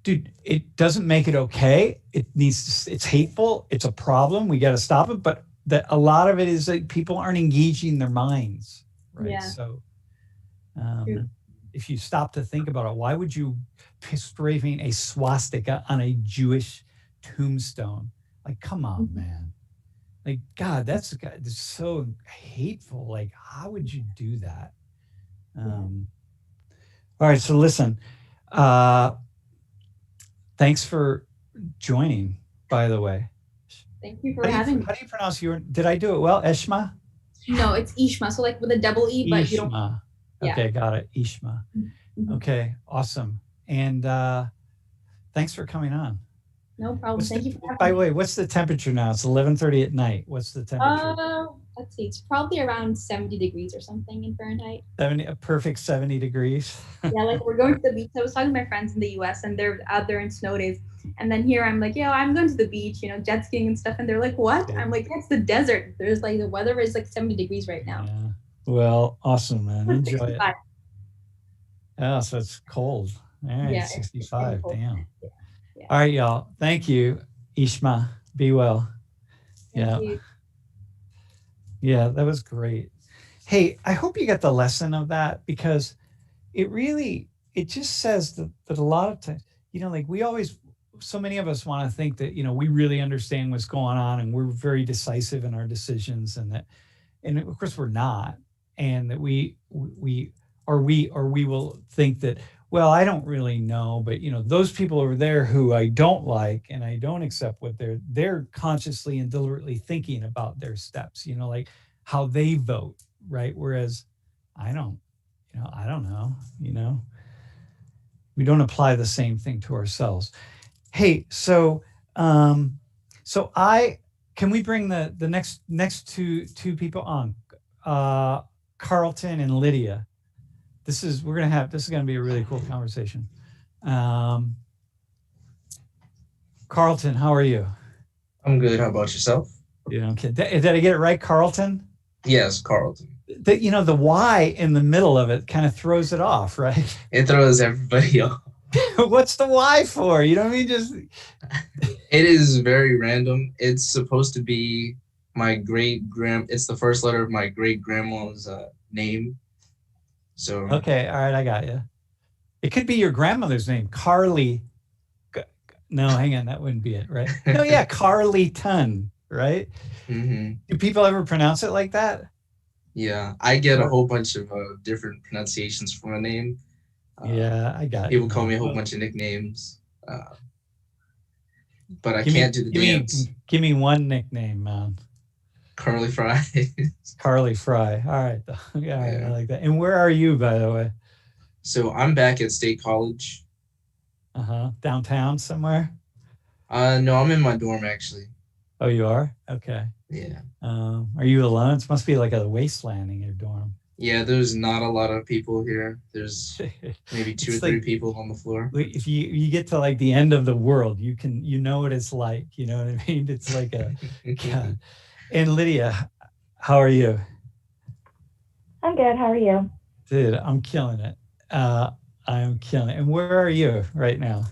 Dude, it doesn't make it okay. It's hateful. It's a problem. We got to stop it. But a lot of it is like people aren't engaging their minds, right? Yeah. So True. if you stop to think about it, why would you spray paint a swastika on a Jewish tombstone? Like, come on, man. Like, God, that's so hateful. Like, how would you do that? All right, so listen. Thanks for joining, by the way. Thank you for having me. How do you pronounce your? Did I do it well? Eshma? No, it's Ishma. So like with a double E, but you don't. Ishma. Yeah. Okay, got it. Ishma. Mhm. Okay, awesome. And thanks for coming on. No problem. Thank you for having By me. the way, what's the temperature now? It's 11:30 at night. What's the temperature? Let's see. It's probably around 70 degrees or something in Fahrenheit. 70, a perfect 70 degrees. Yeah, like we're going to the beach. I was talking to my friends in the US and they're out there in snow days. And then here I'm like, yeah, I'm going to the beach, jet skiing and stuff. And they're like, what? Yeah. I'm like, it's the desert. There's like the weather is like 70 degrees right now. Yeah. Well, awesome, man. Enjoy it. 65. Yeah, so it's cold. All right, Yeah, it's 65. cold. Damn. Yeah. All right, y'all. Thank you, Ishma. Be well. Thank you. Yeah, that was great. Hey, I hope you got the lesson of that because it just says that a lot of times, like so many of us want to think that, we really understand what's going on and we're very decisive in our decisions and of course we're not. And that we will think that, well, I don't really know, but those people over there who I don't like and I don't accept what they're consciously and deliberately thinking about their steps, like how they vote, right? Whereas I don't know, we don't apply the same thing to ourselves. Hey, so can we bring the next two people on, Carlton and Lydia? This is going to be a really cool conversation. Carlton, how are you? I'm good. How about yourself? Okay. Did I get it right, Carlton? Yes, Carlton. The Y in the middle of it kind of throws it off, right? It throws everybody off. What's the Y for? You know what I mean? Just it is very random. It's supposed to be my it's the first letter of my great grandma's name. So okay, all right, I got you. It could be your grandmother's name, Carly. No, hang on, that wouldn't be it, right? No, yeah, Carlyton, right? Mm-hmm. Do people ever pronounce it like that? Yeah, I get a whole bunch of different pronunciations for my name. Yeah, I got it. People call me a whole bunch of nicknames, but I can't do the dance. Give me one nickname, man. Curly Fry. Carly Fry. All right. Yeah, I like that. And where are you, by the way? So I'm back at State College. Downtown somewhere? No, I'm in my dorm actually. Oh, you are? Okay. Yeah. Are you alone? It must be like a wasteland in your dorm. Yeah, there's not a lot of people here. There's maybe two or three people on the floor. If you get to like the end of the world, you know what it's like. You know what I mean? It's like God. And Lydia, how are you? I'm good. How are you? Dude, I'm killing it. I'm killing it. And where are you right now?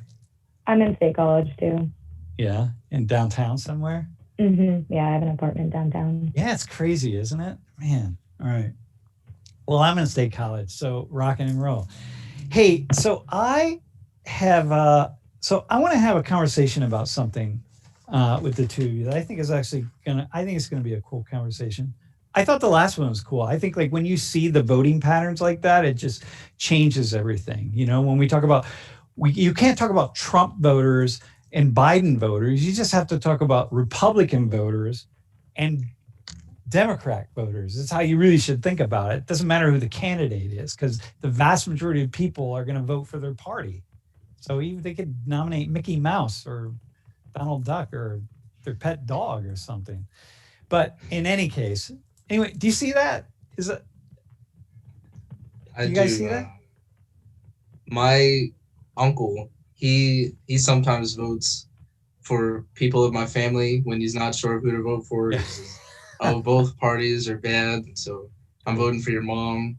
I'm in State College too. Yeah, in downtown somewhere? Mm-hmm. Yeah, I have an apartment downtown. Yeah, it's crazy, isn't it? Man, all right. Well, I'm in State College, so rock and roll. Hey, so I want to have a conversation about something with the two of you that I think is actually I think it's gonna be a cool conversation. I thought the last one was cool. I think like when you see the voting patterns like that, it just changes everything. When we talk about, you can't talk about Trump voters and Biden voters. You just have to talk about Republican voters and Democrat voters. That's how you really should think about it. It doesn't matter who the candidate is because the vast majority of people are going to vote for their party. So even they could nominate Mickey Mouse or Donald Duck or their pet dog or something. But in any case, anyway, do you see that? Do you guys see that? My uncle, he sometimes votes for people of my family when he's not sure who to vote for. Oh, both parties are bad, so I'm voting for your mom.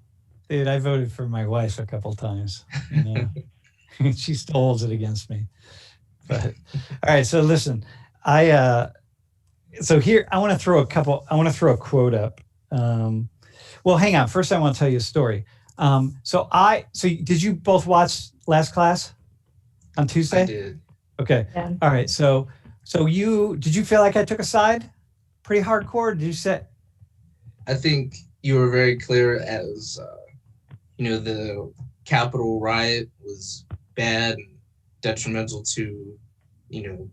Dude, I voted for my wife a couple times. You know, she still holds it against me. But all right, so listen, so here I want to throw a quote up. Well, hang on. First, I want to tell you a story. So did you both watch last class on Tuesday? I did. Okay. Yeah. All right. So did you feel like I took a side pretty hardcore? Did you say? I think you were very clear as, the Capitol riot was bad and detrimental to,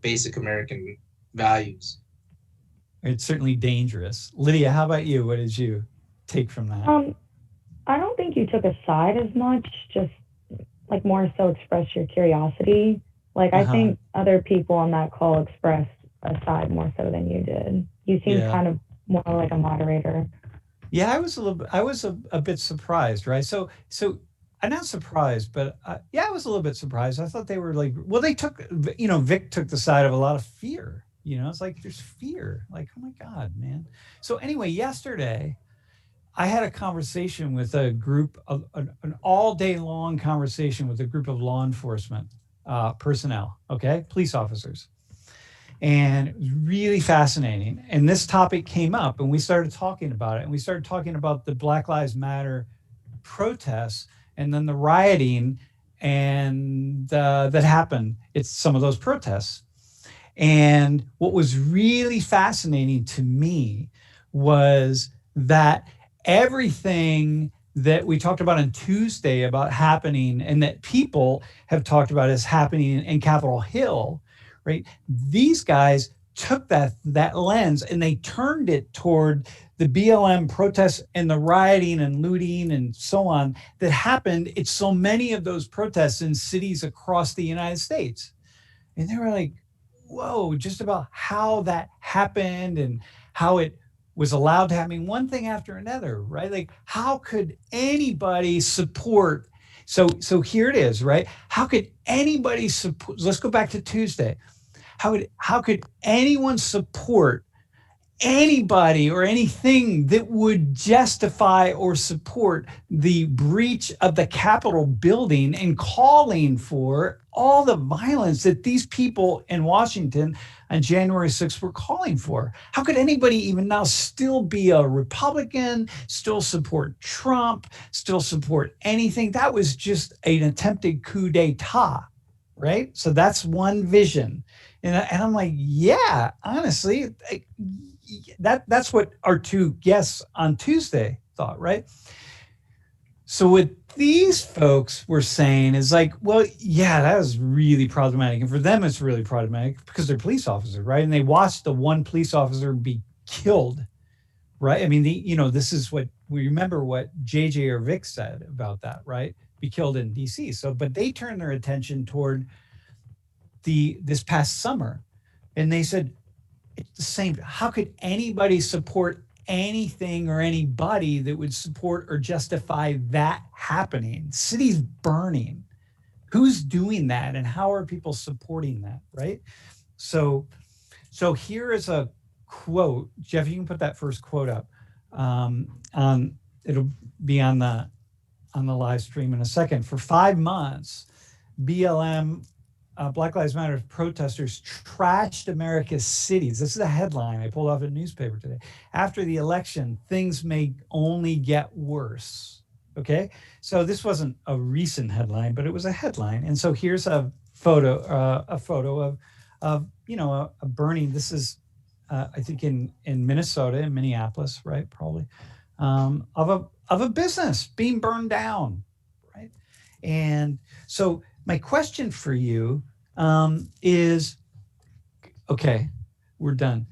basic American values. It's certainly dangerous. Lydia, how about you? What did you take from that? I don't think you took a side as much, just like more so express your curiosity. Like I think other people on that call expressed a side more so than you did. You seemed kind of more like a moderator. Yeah, I was a bit surprised, right? So I'm not surprised, but I was a little bit surprised. I thought they were like, well, they took, Vic took the side of a lot of fear. It's like there's fear, like, oh my God, man. So anyway, yesterday I had a conversation with a group of an all day long conversation with a group of law enforcement personnel, police officers. And it was really fascinating. And this topic came up and we started talking about it. And we started talking about the Black Lives Matter protests and then the rioting and that happened. It's some of those protests. And what was really fascinating to me was that everything that we talked about on Tuesday about happening and that people have talked about is happening in Capitol Hill, right? These guys took that lens and they turned it toward the BLM protests and the rioting and looting and so on that happened at so many of those protests in cities across the United States. And they were like, whoa, just about how that happened and how it was allowed to happen, one thing after another, right? Like, how could anybody support? So here it is, right? How could anybody support? Let's go back to Tuesday. How could anyone support anybody or anything that would justify or support the breach of the Capitol building and calling for all the violence that these people in Washington on January 6th were calling for? How could anybody even now still be a Republican, still support Trump, still support anything? That was just an attempted coup d'etat, right? So that's one vision. And I'm like, yeah, honestly, that's what our two guests on Tuesday thought, right? So what these folks were saying is like, well, yeah, that was really problematic. And for them, it's really problematic because they're police officers, right? And they watched the one police officer be killed, right? I mean, this is what we remember what JJ or Vic said about that, right? Be killed in DC. So, but they turned their attention toward this past summer and they said, it's the same. How could anybody support anything or anybody that would support or justify that happening? Cities burning. Who's doing that and how are people supporting that, right? So here is a quote. Jeff, you can put that first quote up. It'll be on the live stream in a second. For 5 months, BLM Black Lives Matter protesters trashed America's cities. This is a headline I pulled off a newspaper today. After the election, things may only get worse. Okay, so this wasn't a recent headline, but it was a headline. And so here's a photo of a burning. This is I think in Minnesota, in Minneapolis, right? Probably of a business being burned down, right? And so my question for you is, okay, we're done.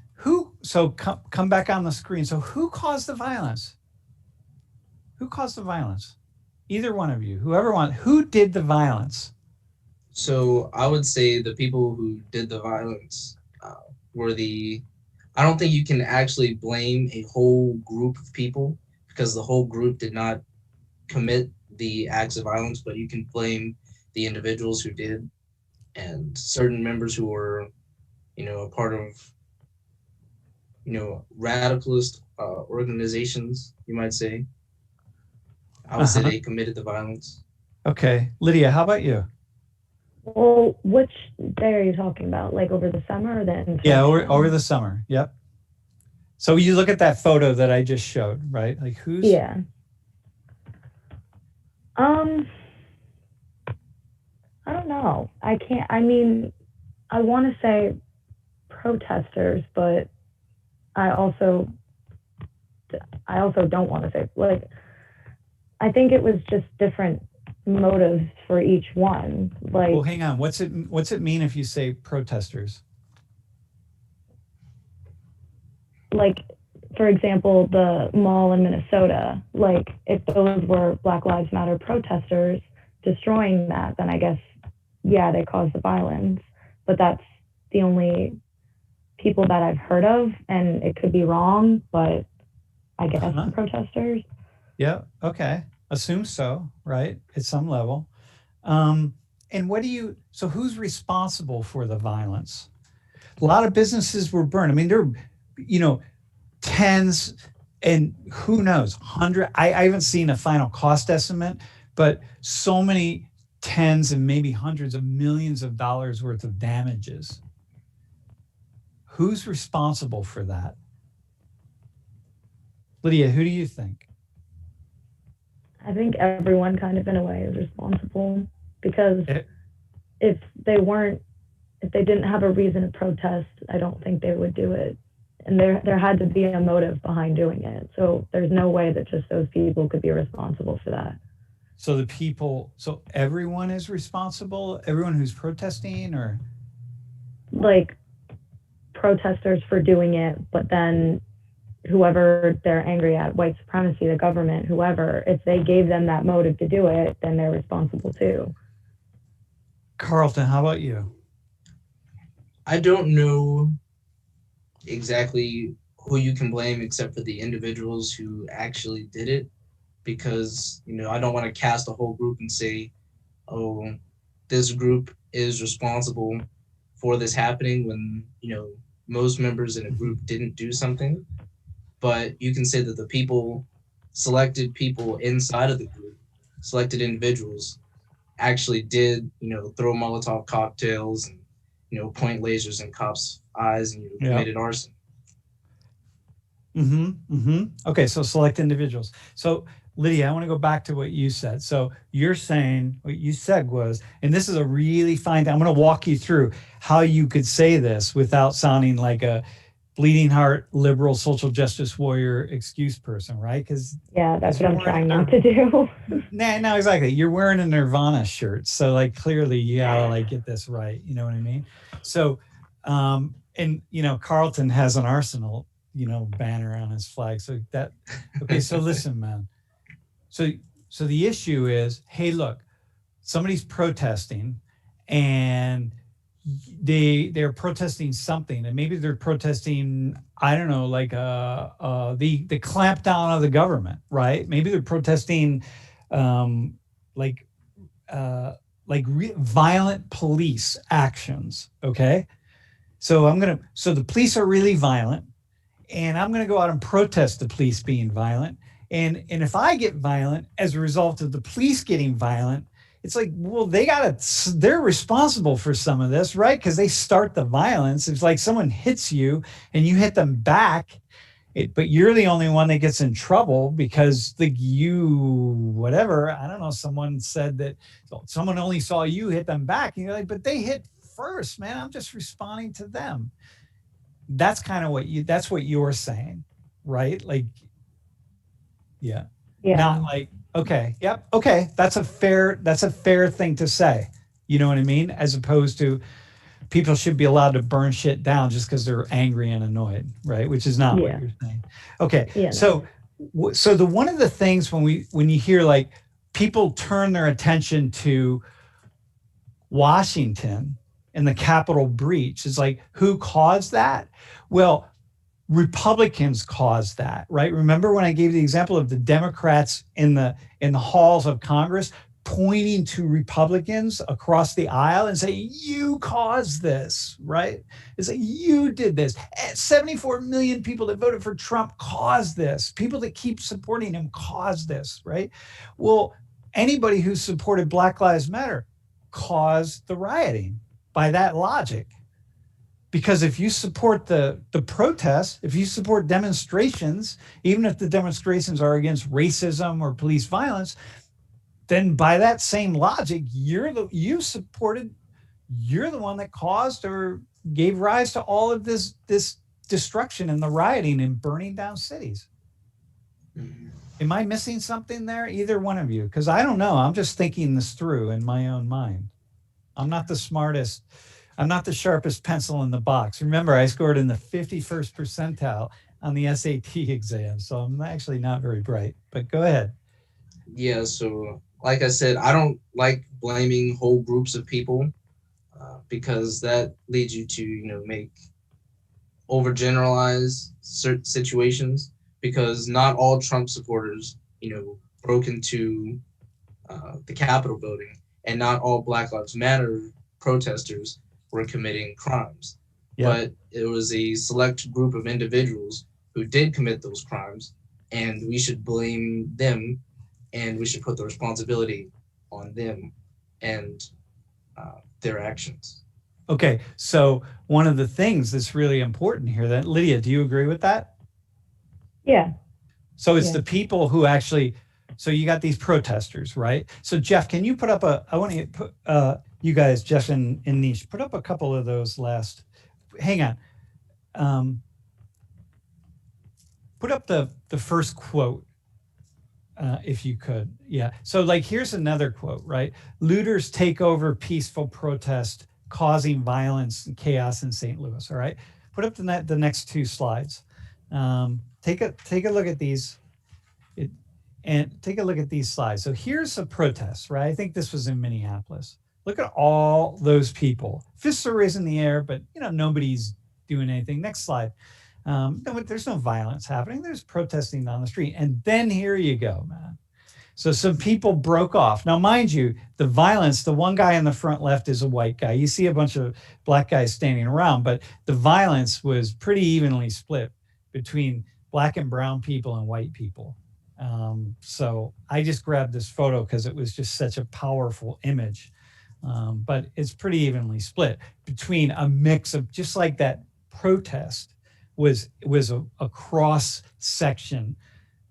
So come back on the screen. So who caused the violence? Who caused the violence? Either one of you, who did the violence? So I would say the people who did the violence were I don't think you can actually blame a whole group of people because the whole group did not commit the acts of violence, but you can blame the individuals who did and certain members who were, a part of, radicalist organizations, you might say. I would say they committed the violence. Okay. Lydia, how about you? Well, which day are you talking about? Like over the summer or then? Yeah, over the summer. Yep. So you look at that photo that I just showed, right? Like who's? Yeah. I don't know. I mean, I want to say protesters, but I also don't want to say, like, I think it was just different motives for each one. Like, well, hang on. What's it mean if you say protesters? Like, for example, the mall in Minnesota, like if those were Black Lives Matter protesters destroying that, then I guess, yeah, they caused the violence. But that's the only people that I've heard of, and it could be wrong, but I guess the protesters. Yeah, okay. Assume so, right? At some level. And so who's responsible for the violence? A lot of businesses were burned. I mean, there were, tens and who knows, I haven't seen a final cost estimate, but so many tens and maybe hundreds of millions of dollars worth of damages. Who's responsible for that? Lydia, who do you think? I think everyone kind of in a way is responsible, because if they didn't have a reason to protest, I don't think they would do it. And there had to be a motive behind doing it. So there's no way that just those people could be responsible for that. So everyone is responsible? Everyone who's protesting, or? Like protesters for doing it, but then whoever they're angry at, white supremacy, the government, whoever, if they gave them that motive to do it, then they're responsible too. Carlton, how about you? I don't know exactly who you can blame except for the individuals who actually did it, because I don't want to cast a whole group and say, oh, this group is responsible for this happening when most members in a group didn't do something. But you can say that the selected people inside of the group, selected individuals, actually did throw Molotov cocktails and point lasers in cops' eyes and committed arson. Okay, so select individuals. So Lydia, I want to go back to what you said. So you're saying what you said was, and this is a really fine thing. I'm going to walk you through how you could say this without sounding like a bleeding heart, liberal, social justice warrior excuse person, right? Because yeah, that's what I'm trying not to do. No, exactly. You're wearing a Nirvana shirt, so like clearly you gotta like get this right. You know what I mean? So, and Carlton has an Arsenal, banner on his flag. So that okay. So listen, man. So the issue is, hey, look, somebody's protesting, and they're protesting something, and maybe they're protesting, I don't know, like the clampdown of the government, right? Maybe they're protesting violent police actions. Okay, so the police are really violent, and I'm gonna go out and protest the police being violent, and if I get violent as a result of the police getting violent, it's like, well, they're responsible for some of this, right? Because they start the violence. It's like someone hits you and you hit them back, but you're the only one that gets in trouble because whatever, I don't know, someone said that someone only saw you hit them back. And you're like, but they hit first, man. I'm just responding to them. That's kind of that's what you're saying, right? Like, yeah. Not like, okay, yep, okay, that's a fair thing to say. You know what I mean? As opposed to people should be allowed to burn shit down just because they're angry and annoyed, right? Which is not what you're saying. Okay, so one of the things when you hear like people turn their attention to Washington and the Capitol breach, is like, who caused that? Well, Republicans caused that, right? Remember when I gave the example of the Democrats in the halls of Congress pointing to Republicans across the aisle and saying, you caused this, right? It's like, you did this. 74 million people that voted for Trump caused this. People that keep supporting him caused this, right? Well, anybody who supported Black Lives Matter caused the rioting by that logic. Because if you support the protests, if you support demonstrations, even if the demonstrations are against racism or police violence, then by that same logic, you're the one that caused or gave rise to all of this destruction and the rioting and burning down cities. Mm-hmm. Am I missing something there? Either one of you? Because I don't know. I'm just thinking this through in my own mind. I'm not the smartest. I'm not the sharpest pencil in the box. Remember, I scored in the 51st percentile on the SAT exam, so I'm actually not very bright. But go ahead. Yeah, so like I said, I don't like blaming whole groups of people because that leads you to, make overgeneralize certain situations, because not all Trump supporters, broke into the Capitol building, and not all Black Lives Matter protesters were committing crimes. Yep. But it was a select group of individuals who did commit those crimes, and we should blame them, and we should put the responsibility on them and their actions. Okay, so one of the things that's really important here, that Lydia, do you agree with that? Yeah. So it's the people who actually, so you got these protesters, right? So Jeff, can you put up I want to put, you guys, Jeff and Nish, put up a couple of those hang on. Put up the first quote, if you could. Yeah, so here's another quote, right? Looters take over peaceful protest, causing violence and chaos in St. Louis, all right? Put up the next two slides. Take a look at these. And take a look at these slides. So here's a protest, right? I think this was in Minneapolis. Look at all those people. Fists are raised in the air, but nobody's doing anything. Next slide. There's no violence happening. There's protesting on the street. And then here you go, man. So some people broke off. Now, mind you, the violence, the one guy in the front left is a white guy. You see a bunch of black guys standing around, but the violence was pretty evenly split between black and brown people and white people. So I just grabbed this photo because it was just such a powerful image. But it's pretty evenly split between a mix of, just like that protest was a cross section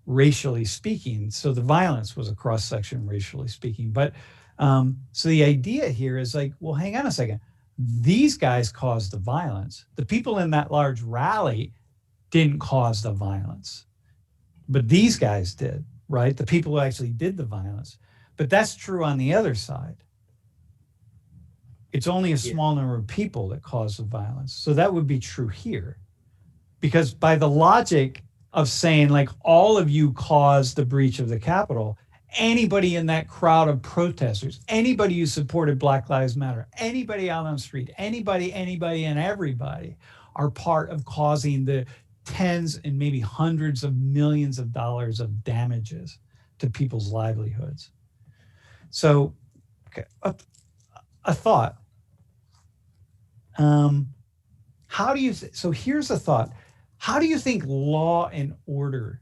racially speaking. So the violence was a cross section racially speaking. But so the idea here is well, hang on a second. These guys caused the violence. The people in that large rally didn't cause the violence. But these guys did, right? The people who actually did the violence. But that's true on the other side. It's only a small number of people that cause the violence. So that would be true here. Because by the logic of saying all of you caused the breach of the Capitol, anybody in that crowd of protesters, anybody who supported Black Lives Matter, anybody out on the street, anybody, and everybody are part of causing the tens and maybe hundreds of millions of dollars of damages to people's livelihoods. So, okay, a thought. So here's a thought. How do you think law and order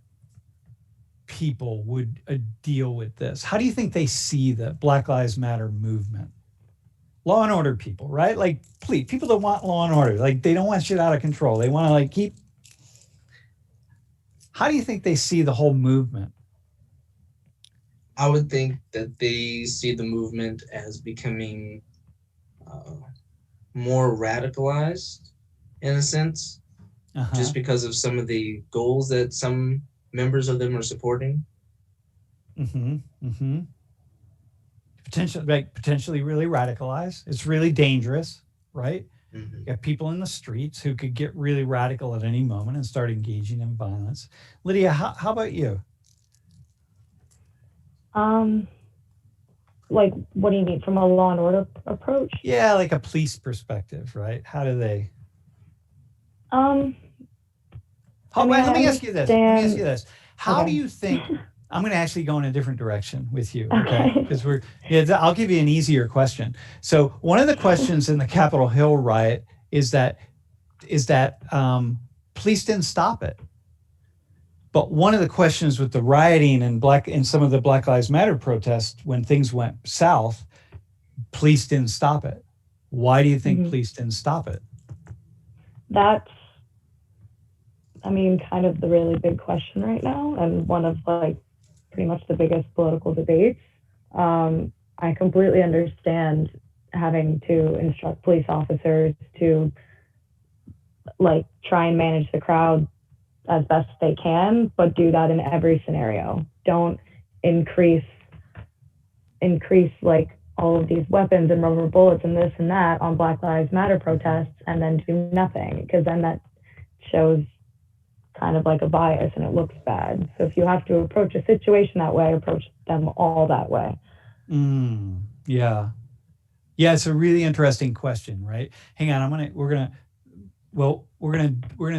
people would deal with this? How do you think they see the Black Lives Matter movement? Law and order people, right? Please, people that want law and order, they don't want shit out of control. They want to keep. How do you think they see the whole movement? I would think that they see the movement as becoming more radicalized in a sense, just because of some of the goals that some members of them are supporting. Potentially really radicalized. It's really dangerous, right? You got people in the streets who could get really radical at any moment and start engaging in violence. Lydia, how about you? What do you mean, from a law and order approach? Yeah, a police perspective, right? How do they? Let me ask you this. How do you think? I'm going to actually go in a different direction with you, okay? Okay. Because I'll give you an easier question. So one of the questions in the Capitol Hill riot is that police didn't stop it. But one of the questions with the rioting and some of the Black Lives Matter protests, when things went south, police didn't stop it. Why do you think police didn't stop it? That's, I mean, kind of the really big question right now, and one of like pretty much the biggest political debates. I completely understand having to instruct police officers to like try and manage the crowd as best they can, but do that in every scenario. Don't increase like all of these weapons and rubber bullets and this and that on Black Lives Matter protests and then do nothing, because then that shows kind of like a bias and it looks bad. So if you have to approach a situation that way, approach them all that way. Yeah, it's a really interesting question, right? Hang on, we're gonna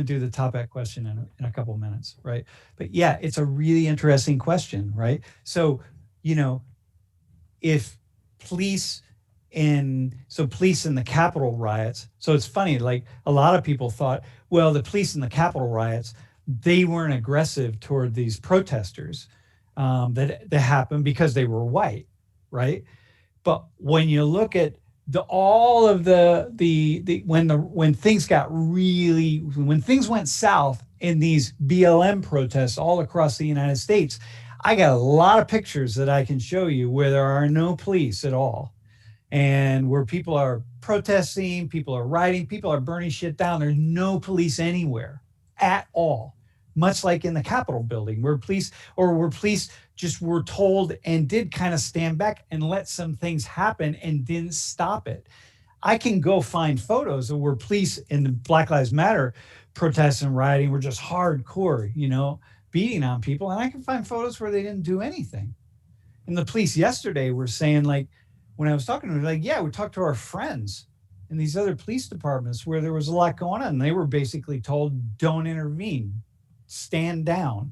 do the topic question in a couple minutes, right? But yeah, it's a really interesting question, right? So, if police in the Capitol riots, so it's funny, like a lot of people thought, well, the police in the Capitol riots, they weren't aggressive toward these protesters that happened because they were white, right? But when you look at when things went south in these BLM protests all across the United States, I got a lot of pictures that I can show you where there are no police at all, and where people are protesting, people are rioting, people are burning shit down. There's no police anywhere at all, much like in the Capitol building where police just were told and did kind of stand back and let some things happen and didn't stop it. I can go find photos of where police in the Black Lives Matter protests and rioting were just hardcore, beating on people. And I can find photos where they didn't do anything. And the police yesterday were saying, like, when I was talking to them, like, yeah, we talked to our friends in these other police departments where there was a lot going on. And they were basically told, don't intervene, stand down.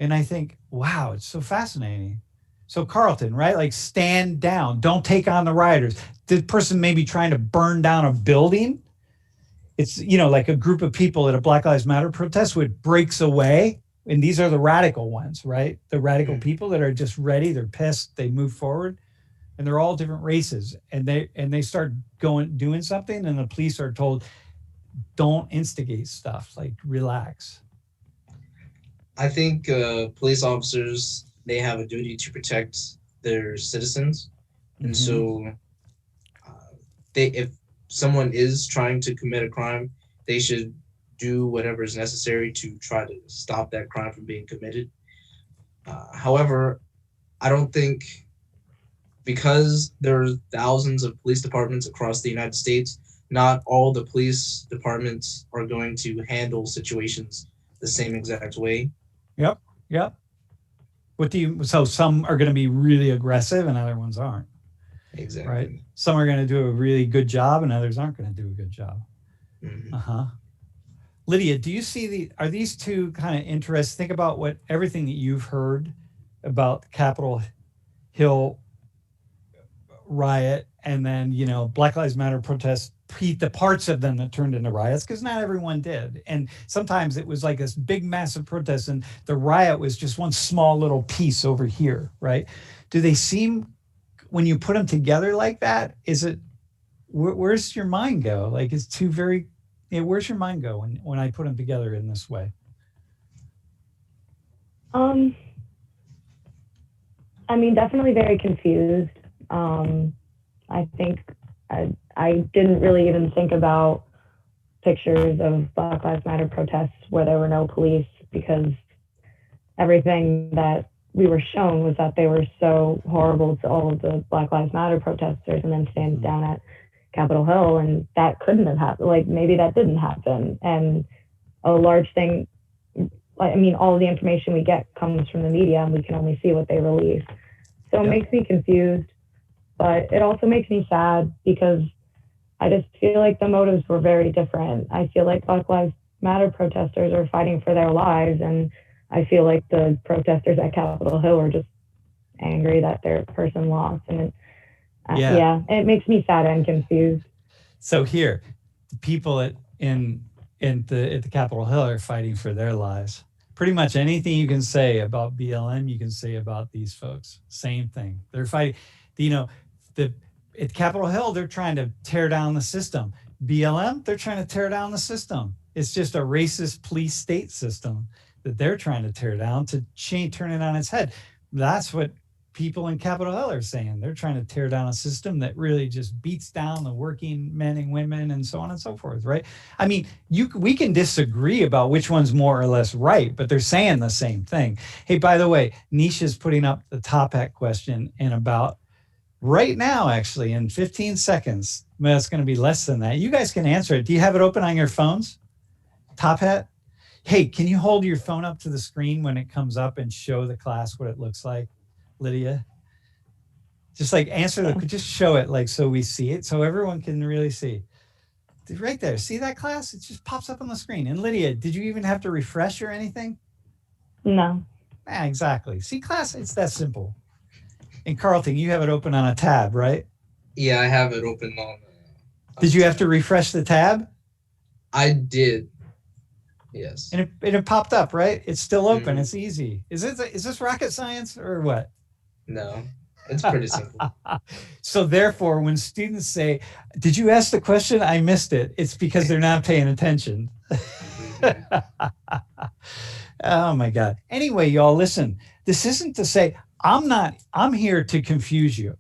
And I think, wow, it's so fascinating. So Carlton, right? Like, stand down, don't take on the rioters. The person may be trying to burn down a building. It's, like a group of people at a Black Lives Matter protest which breaks away. And these are the radical ones, right? The radical people that are just ready, they're pissed, they move forward. And they're all different races. And they start doing something, and the police are told, don't instigate stuff, like relax. I think police officers, they have a duty to protect their citizens. And so if someone is trying to commit a crime, they should do whatever is necessary to try to stop that crime from being committed. However, I don't think, because there are thousands of police departments across the United States, not all the police departments are going to handle situations the same exact way. Yep. So some are going to be really aggressive and other ones aren't. Exactly. Right. Some are going to do a really good job and others aren't going to do a good job. Lydia, do you see are these two kind of interests? Think about everything that you've heard about the Capitol Hill riot and then, Black Lives Matter protests, the parts of them that turned into riots, because not everyone did. And sometimes it was like this big, massive protest and the riot was just one small little piece over here, right? Do they seem, when you put them together like that, where's your mind go? Like, it's two very, where's your mind go when I put them together in this way? I mean, definitely very confused. I think I didn't really even think about pictures of Black Lives Matter protests where there were no police, because everything that we were shown was that they were so horrible to all of the Black Lives Matter protesters, and then stand down at Capitol Hill, and that couldn't have happened. Like, maybe that didn't happen. And a large thing, I mean, all of the information we get comes from the media, and we can only see what they release. So it makes me confused, but it also makes me sad, because I just feel like the motives were very different. I feel like Black Lives Matter protesters are fighting for their lives, and I feel like the protesters at Capitol Hill are just angry that their person lost, and it makes me sad and confused. So here, the people at the Capitol Hill are fighting for their lives. Pretty much anything you can say about BLM, you can say about these folks. Same thing. They're fighting. At Capitol Hill, they're trying to tear down the system. BLM, they're trying to tear down the system. It's just a racist police state system that they're trying to tear down to turn it on its head. That's what people in Capitol Hill are saying. They're trying to tear down a system that really just beats down the working men and women and so on and so forth, right? I mean, we can disagree about which one's more or less right, but they're saying the same thing. Hey, by the way, Nisha's putting up the top hat question in about right now, actually, in 15 seconds. Well, it's going to be less than that. You guys can answer it. Do you have it open on your phones? Top hat? Hey, can you hold your phone up to the screen when it comes up and show the class what it looks like, Lydia? Just like just show it like so we see it, so everyone can really see. Right there, see that, class? It just pops up on the screen. And Lydia, did you even have to refresh or anything? No. Exactly. See, class, it's that simple. And Carlton, you have it open on a tab, right? Yeah, I have it open on. Did you have to refresh the tab? I did. Yes. And it popped up, right? It's still open. Mm-hmm. It's easy. Is this rocket science or what? No, it's pretty simple. So therefore, when students say, "Did you ask the question? I missed it," it's because they're not paying attention. Oh my God. Anyway, y'all, listen. This isn't to say I'm here to confuse you.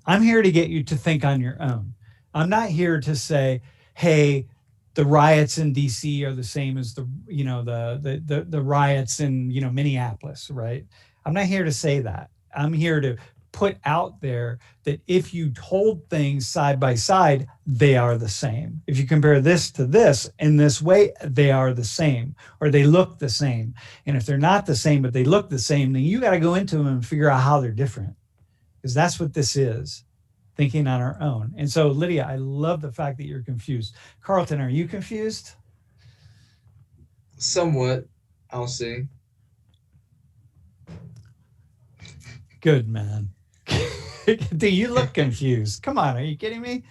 I'm here to get you to think on your own. I'm not here to say, hey, the riots in DC are the same as the riots in, Minneapolis, right? I'm not here to say that. I'm here to put out there that if you hold things side by side, they are the same. If you compare this to this in this way, they are the same, or they look the same. And if they're not the same, but they look the same, then you got to go into them and figure out how they're different, because that's what this is, thinking on our own. And so, Lydia, I love the fact that you're confused. Carlton, are you confused? Somewhat, I'll say. Good, man. Do you look confused? Come on, are you kidding me?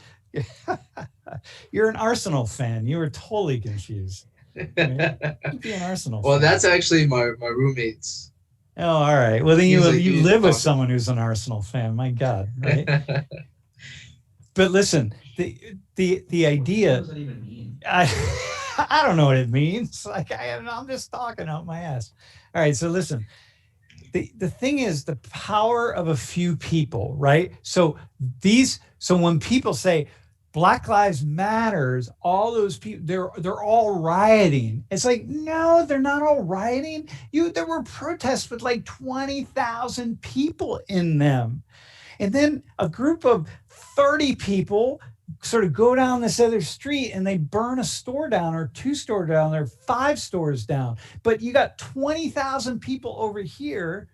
You're an Arsenal fan. You were totally confused. Right? You'd be an Arsenal fan. That's actually my roommate's. Oh, all right. Well, then you live with someone who's an Arsenal fan. My God, right? But listen, the idea. What does that even mean? I don't know what it means. Like I'm just talking out my ass. All right, so listen. The thing is the power of a few people, right? So when people say Black Lives Matters, all those people, they're all rioting. It's like, no, they're not all rioting. There were protests with like 20,000 people in them. And then a group of 30 people sort of go down this other street and they burn a store down, or 2 stores down, or 5 stores down. But you got 20,000 people over here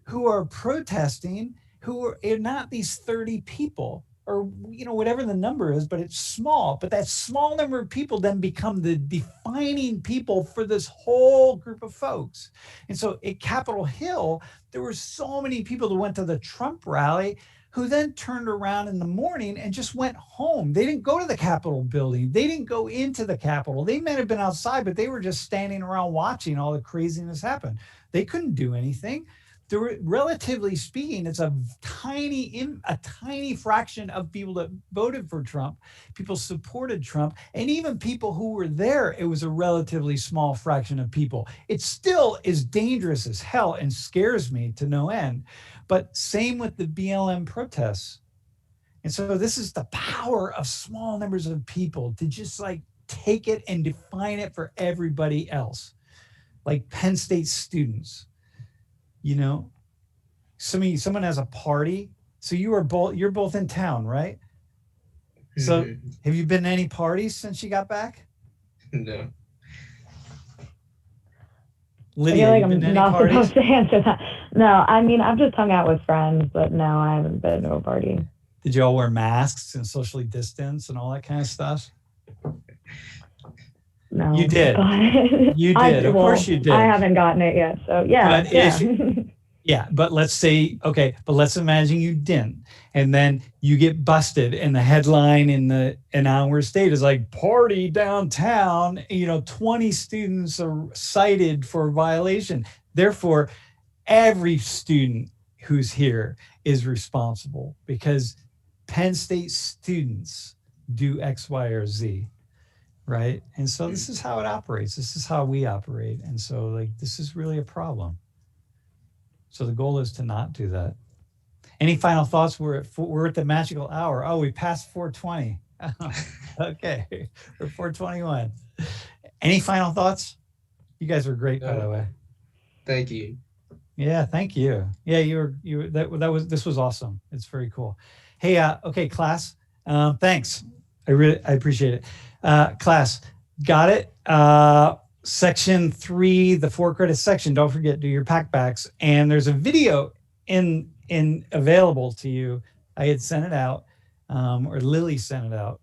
who are protesting, who are not these 30 people, or whatever the number is, but it's small. But that small number of people then become the defining people for this whole group of folks. And so at Capitol Hill, there were so many people that went to the Trump rally who then turned around in the morning and just went home. They didn't go to the Capitol building. They didn't go into the Capitol. They might have been outside, but they were just standing around watching all the craziness happen. They couldn't do anything. There were, relatively speaking, it's a tiny fraction of people that voted for Trump. People supported Trump, and even people who were there, it was a relatively small fraction of people. It still is dangerous as hell and scares me to no end. But same with the BLM protests. And so this is the power of small numbers of people to just like take it and define it for everybody else. Like Penn State students. Someone has a party. So you're both in town, right? Mm-hmm. So have you been to any parties since you got back? No. Lydia, I feel like I'm not supposed to answer that. No, I mean, I've just hung out with friends, but no, I haven't been to a party. Did you all wear masks and socially distance and all that kind of stuff? No. You did. You did. Of course you did. I haven't gotten it yet. So yeah. Yeah. But let's say, okay, but let's imagine you didn't. And then you get busted and the headline in our state is like party downtown, 20 students are cited for violation. Therefore, every student who's here is responsible because Penn State students do X, Y, or Z. Right. And so this is how it operates. This is how we operate. And so like, this is really a problem. So the goal is to not do that. Any final thoughts? We're at the magical hour. Oh, we passed 4:20. Okay. We're 4:21. Any final thoughts? You guys were great, by the way. Thank you. Yeah. Thank you. Yeah. This was awesome. It's very cool. Hey, okay, class. Thanks. I appreciate it. Class, got it. Section 3, the 4 credit section. Don't forget, do your packbacks. And there's a video in available to you. I had sent it out, or Lily sent it out.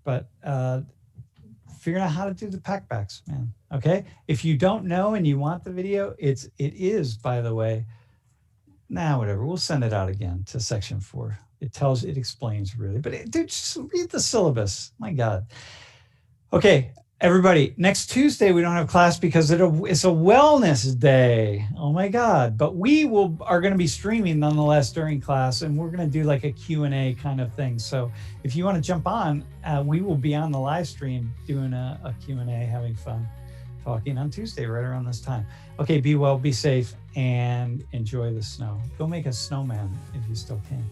But figuring out how to do the packbacks, man. Okay. If you don't know and you want the video, it is, by the way. Whatever. We'll send it out again to section 4. It explains really. But dude, just read the syllabus. My God. Okay, everybody, next Tuesday, we don't have class because it's a wellness day. Oh my God. But we are going to be streaming nonetheless during class, and we're going to do like a Q&A kind of thing. So if you want to jump on, we will be on the live stream doing a Q&A, having fun, talking on Tuesday right around this time. Okay, be well, be safe, and enjoy the snow. Go make a snowman if you still can.